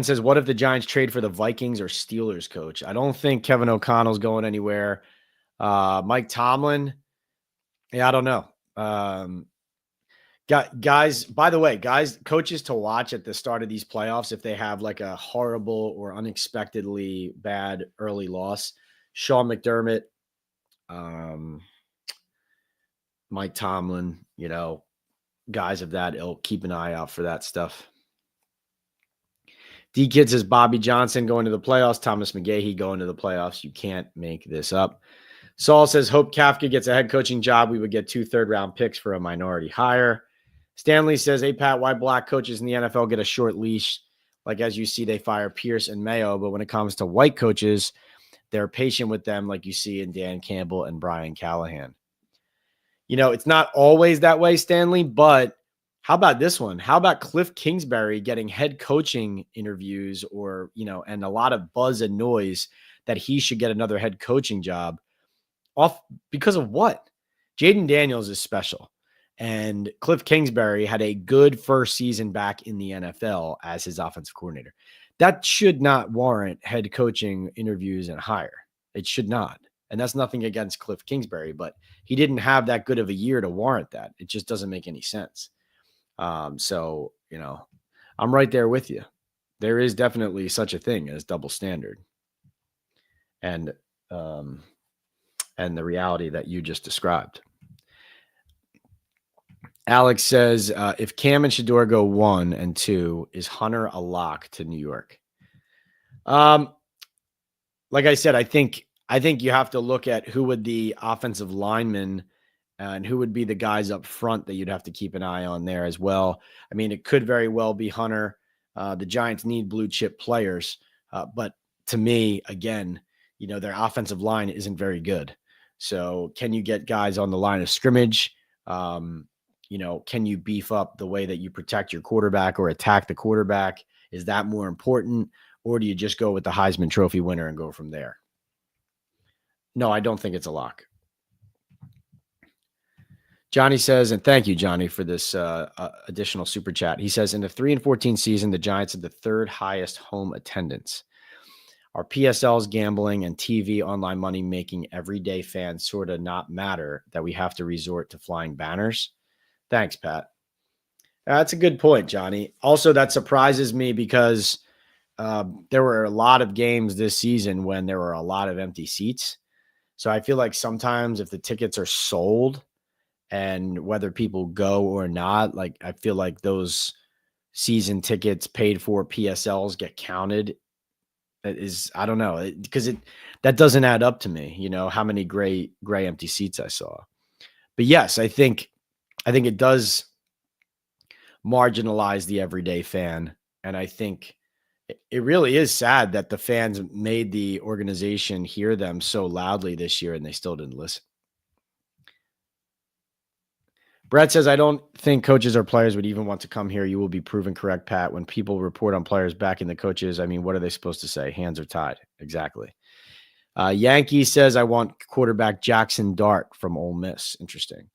says, what if the Giants trade for the Vikings or Steelers coach? I don't think Kevin O'Connell's going anywhere. Mike Tomlin, I don't know. Guys, by the way, coaches to watch at the start of these playoffs, if they have like a horrible or unexpectedly bad early loss, Sean McDermott, Mike Tomlin, guys of that ilk, keep an eye out for that stuff. D-Kid says, Bobby Johnson going to the playoffs, Thomas McGahee going to the playoffs. You can't make this up. Saul says, hope Kafka gets a head coaching job. We would get 2 third-round picks for a minority hire. Stanley says, hey, Pat, why black coaches in the NFL get a short leash? Like, as you see, they fire Pierce and Mayo. But when it comes to white coaches, they're patient with them, like you see in Dan Campbell and Brian Callahan. It's not always that way, Stanley, but how about this one? How about Cliff Kingsbury getting head coaching interviews or, and a lot of buzz and noise that he should get another head coaching job off because of what? Jaden Daniels is special. And Cliff Kingsbury had a good first season back in the NFL as his offensive coordinator. That should not warrant head coaching interviews and hire. It should not. And that's nothing against Cliff Kingsbury, but he didn't have that good of a year to warrant that. It just doesn't make any sense. So, I'm right there with you. There is definitely such a thing as double standard. And the reality that you just described. Alex says, if Cam and Shador go 1 and 2, is Hunter a lock to New York? Like I said, I think you have to look at who would the offensive linemen and who would be the guys up front that you'd have to keep an eye on there as well. I mean, it could very well be Hunter. The Giants need blue chip players. But to me, again, their offensive line isn't very good. So can you get guys on the line of scrimmage? Can you beef up the way that you protect your quarterback or attack the quarterback? Is that more important? Or do you just go with the Heisman Trophy winner and go from there? No, I don't think it's a lock. Johnny says, and thank you, Johnny, for this additional super chat. He says, in the 3-14 season, the Giants had the 3rd highest home attendance. Are PSLs, gambling, and TV online money making everyday fans sort of not matter that we have to resort to flying banners? Thanks, Pat. That's a good point, Johnny. Also, that surprises me because there were a lot of games this season when there were a lot of empty seats. So I feel like sometimes if the tickets are sold and whether people go or not, like I feel like those season tickets paid for PSLs get counted. I don't know, because that doesn't add up to me, how many gray empty seats I saw. But yes, I think it does marginalize the everyday fan. And I think it really is sad that the fans made the organization hear them so loudly this year and they still didn't listen. Brett says, I don't think coaches or players would even want to come here. You will be proven correct, Pat. When people report on players backing the coaches, I mean, what are they supposed to say? Hands are tied. Exactly. Yankee says, I want quarterback Jackson Dart from Ole Miss. Interesting.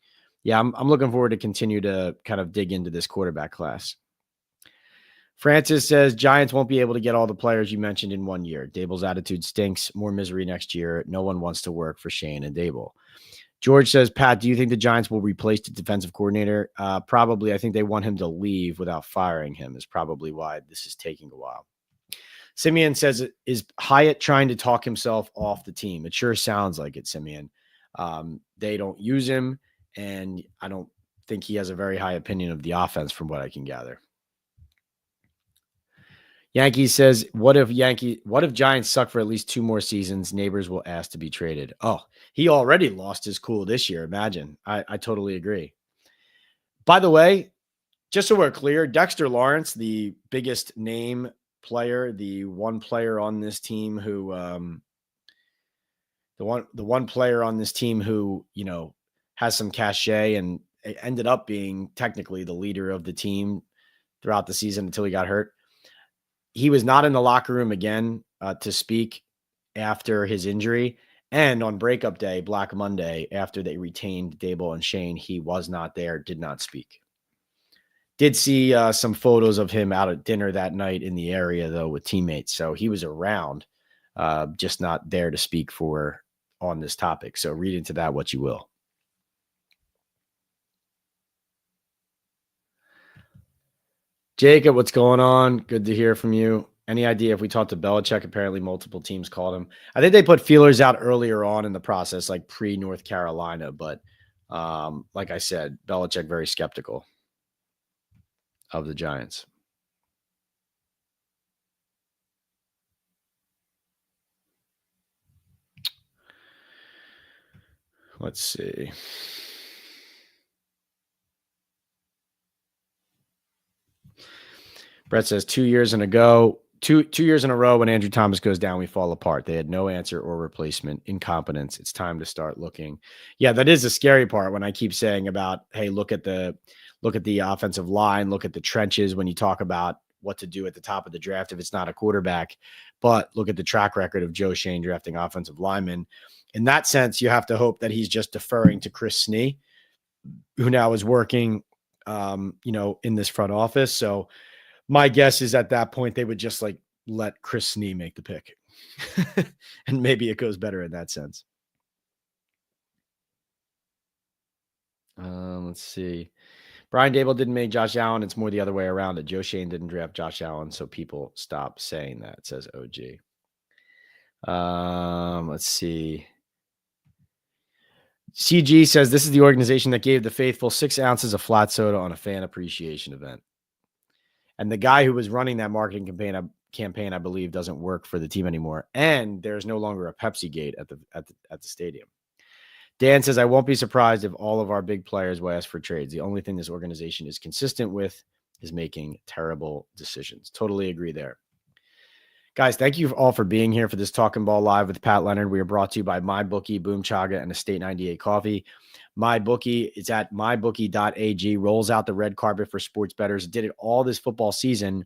Yeah, I'm looking forward to continue to kind of dig into this quarterback class. Francis says, Giants won't be able to get all the players you mentioned in 1 year. Daboll's attitude stinks. More misery next year. No one wants to work for Schoen and Daboll. George says, Pat, do you think the Giants will replace the defensive coordinator? Probably. I think they want him to leave without firing him is probably why this is taking a while. Simeon says, is Hyatt trying to talk himself off the team? It sure sounds like it, Simeon. They don't use him, and I don't think he has a very high opinion of the offense from what I can gather. Yankee says, what if Giants suck for at least 2 more seasons? Neighbors will ask to be traded. Oh, he already lost his cool this year. Imagine. I totally agree. By the way, just so we're clear, Dexter Lawrence, the biggest name player, the one player on this team who, the one player on this team who, has some cachet and ended up being technically the leader of the team throughout the season until he got hurt. He was not in the locker room again to speak after his injury. And on breakup day, Black Monday, after they retained Daboll and Schoen, he was not there, did not speak. Did see some photos of him out at dinner that night in the area, though, with teammates. So he was around, just not there to speak on this topic. So read into that what you will. Jacob, what's going on? Good to hear from you. Any idea if we talked to Belichick? Apparently multiple teams called him. I think they put feelers out earlier on in the process, like pre-North Carolina. But like I said, Belichick very skeptical of the Giants. Let's see. Brett says 2 years in a go. Two years in a row when Andrew Thomas goes down, we fall apart. They had no answer or replacement. Incompetence. It's time to start looking. Yeah, that is the scary part when I keep saying about, hey, look at the offensive line, look at the trenches when you talk about what to do at the top of the draft if it's not a quarterback. But look at the track record of Joe Schoen drafting offensive linemen. In that sense, you have to hope that he's just deferring to Chris Snee, who now is working in this front office. So my guess is at that point, they would just like let Chris Snee make the pick. And maybe it goes better in that sense. Let's see. Brian Daboll didn't make Josh Allen. It's more the other way around. Joe Schoen didn't draft Josh Allen, so people stop saying that, says OG. Let's see. CG says this is the organization that gave the faithful 6 ounces of flat soda on a fan appreciation event. And the guy who was running that marketing campaign, I believe, doesn't work for the team anymore. And there's no longer a Pepsi gate at the stadium. Dan says, I won't be surprised if all of our big players will ask for trades. The only thing this organization is consistent with is making terrible decisions. Totally agree there. Guys, thank you all for being here for this Talkin Ball Live with Pat Leonard. We are brought to you by MyBookie, Boom Chaga, and Estate 98 Coffee. MyBookie is at mybookie.ag, rolls out the red carpet for sports bettors. Did it all this football season,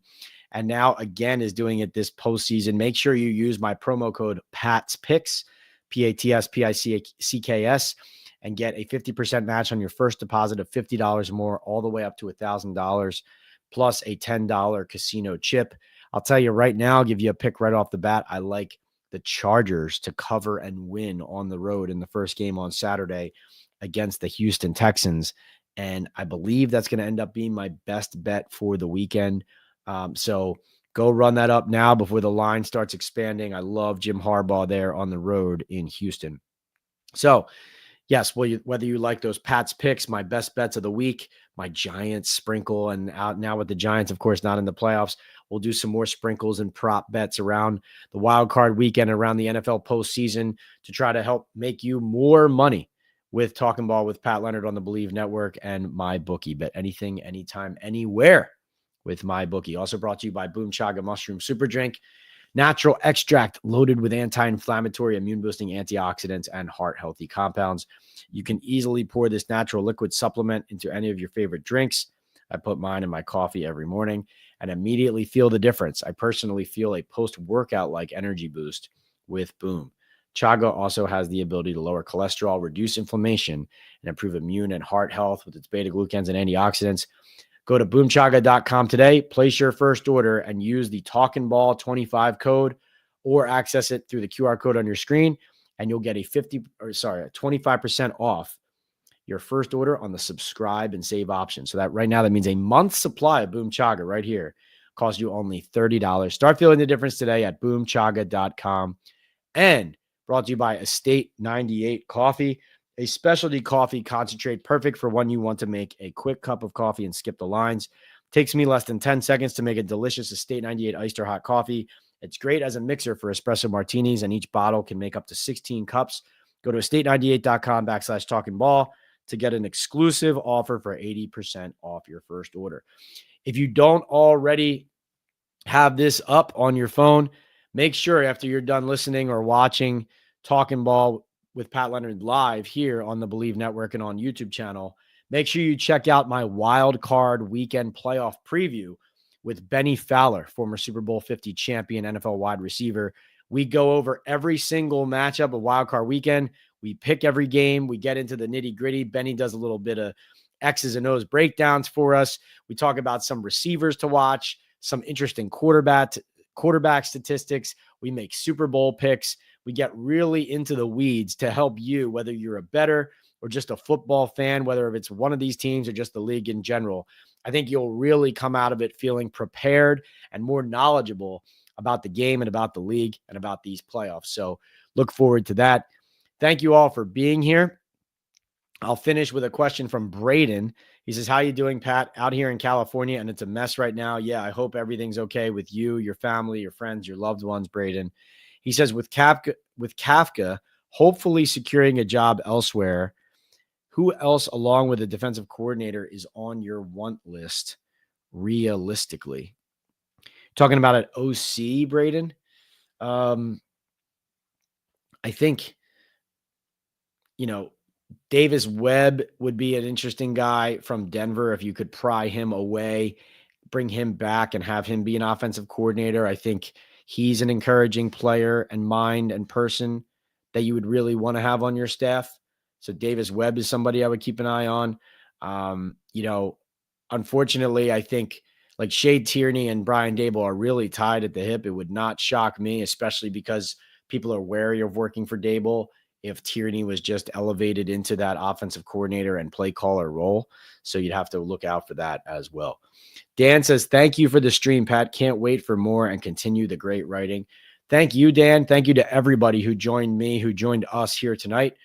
and now again is doing it this postseason. Make sure you use my promo code PATSPICKS, PATSPICKS, and get a 50% match on your first deposit of $50 or more, all the way up to $1,000, plus a $10 casino chip. I'll tell you right now, I'll give you a pick right off the bat. I like the Chargers to cover and win on the road in the first game on Saturday against the Houston Texans. And I believe that's going to end up being my best bet for the weekend. So go run that up now before the line starts expanding. I love Jim Harbaugh there on the road in Houston. So yes, whether you like those Pats picks, my best bets of the week, my Giants sprinkle, and out now with the Giants, of course, not in the playoffs, we'll do some more sprinkles and prop bets around the wild card weekend, around the NFL postseason, to try to help make you more money with Talkin Ball with Pat Leonard on the Believe Network and MyBookie. Bet anything, anytime, anywhere with MyBookie. Also brought to you by Boom Chaga Mushroom Super Drink. Natural extract loaded with anti-inflammatory, immune-boosting antioxidants and heart-healthy compounds. You can easily pour this natural liquid supplement into any of your favorite drinks. I put mine in my coffee every morning and immediately feel the difference. I personally feel a post-workout-like energy boost with Boom. Chaga also has the ability to lower cholesterol, reduce inflammation, and improve immune and heart health with its beta-glucans and antioxidants. Go to boomchaga.com today, place your first order, and use the Talkin Ball 25 code, or access it through the QR code on your screen, and you'll get a 25% off your first order on the subscribe and save option. So that right now, that means a month's supply of Boom Chaga right here costs you only $30. Start feeling the difference today at boomchaga.com. And brought to you by Estate 98 Coffee, a specialty coffee concentrate perfect for when you want to make a quick cup of coffee and skip the lines. Takes me less than 10 seconds to make a delicious Estate 98 iced or hot coffee. It's great as a mixer for espresso martinis, and each bottle can make up to 16 cups. Go to estate98.com/talkinball to get an exclusive offer for 80% off your first order. If you don't already have this up on your phone, make sure after you're done listening or watching Talkin Ball with Pat Leonard live here on the Believe Network and on YouTube channel, make sure you check out my wild card weekend playoff preview with Benny Fowler, former Super Bowl 50 champion NFL wide receiver. We go over every single matchup of wild card weekend. We pick every game. We get into the nitty gritty. Benny does a little bit of X's and O's breakdowns for us. We talk about some receivers to watch, some interesting quarterback statistics. We make Super Bowl picks. We get really into the weeds to help you, whether you're a bettor or just a football fan, whether it's one of these teams or just the league in general. I think you'll really come out of it feeling prepared and more knowledgeable about the game and about the league and about these playoffs. So look forward to that. Thank you all for being here. I'll finish with a question from Braden. He says, how you doing, Pat? Out here in California, and it's a mess right now. Yeah, I hope everything's okay with you, your family, your friends, your loved ones, Braden. He says, with Kafka hopefully securing a job elsewhere. Who else, along with a defensive coordinator, is on your want list realistically? Talking about an OC, Braden. I think, Davis Webb would be an interesting guy from Denver if you could pry him away, bring him back and have him be an offensive coordinator. I think he's an encouraging player and mind and person that you would really want to have on your staff. So Davis Webb is somebody I would keep an eye on. Unfortunately, I think like Shea Tierney and Brian Daboll are really tied at the hip. It would not shock me, especially because people are wary of working for Daboll if Tierney was just elevated into that offensive coordinator and play caller role. So you'd have to look out for that as well. Dan says, thank you for the stream, Pat. Can't wait for more and continue the great writing. Thank you, Dan. Thank you to everybody who joined me, who joined us here tonight.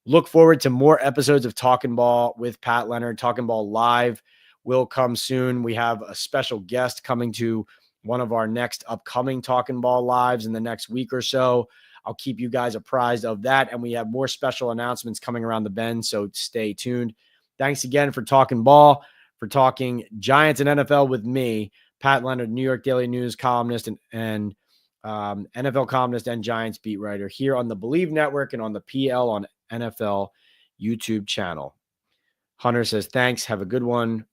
Look forward to more episodes of Talkin Ball with Pat Leonard. Talkin Ball Live will come soon. We have a special guest coming to one of our next upcoming Talkin Ball Lives in the next week or so. I'll keep you guys apprised of that. And we have more special announcements coming around the bend, so stay tuned. Thanks again for talking ball, for talking Giants and NFL with me, Pat Leonard, New York Daily News columnist and NFL columnist and Giants beat writer here on the Believe Network and on the PL on NFL YouTube channel. Hunter says, thanks. Have a good one.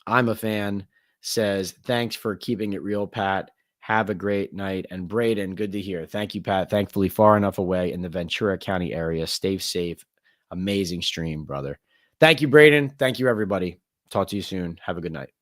I'm a fan. Says, thanks for keeping it real, Pat. Have a great night. And Braden, good to hear. Thank you, Pat. Thankfully, far enough away in the Ventura County area. Stay safe. Amazing stream, brother. Thank you, Braden. Thank you, everybody. Talk to you soon. Have a good night.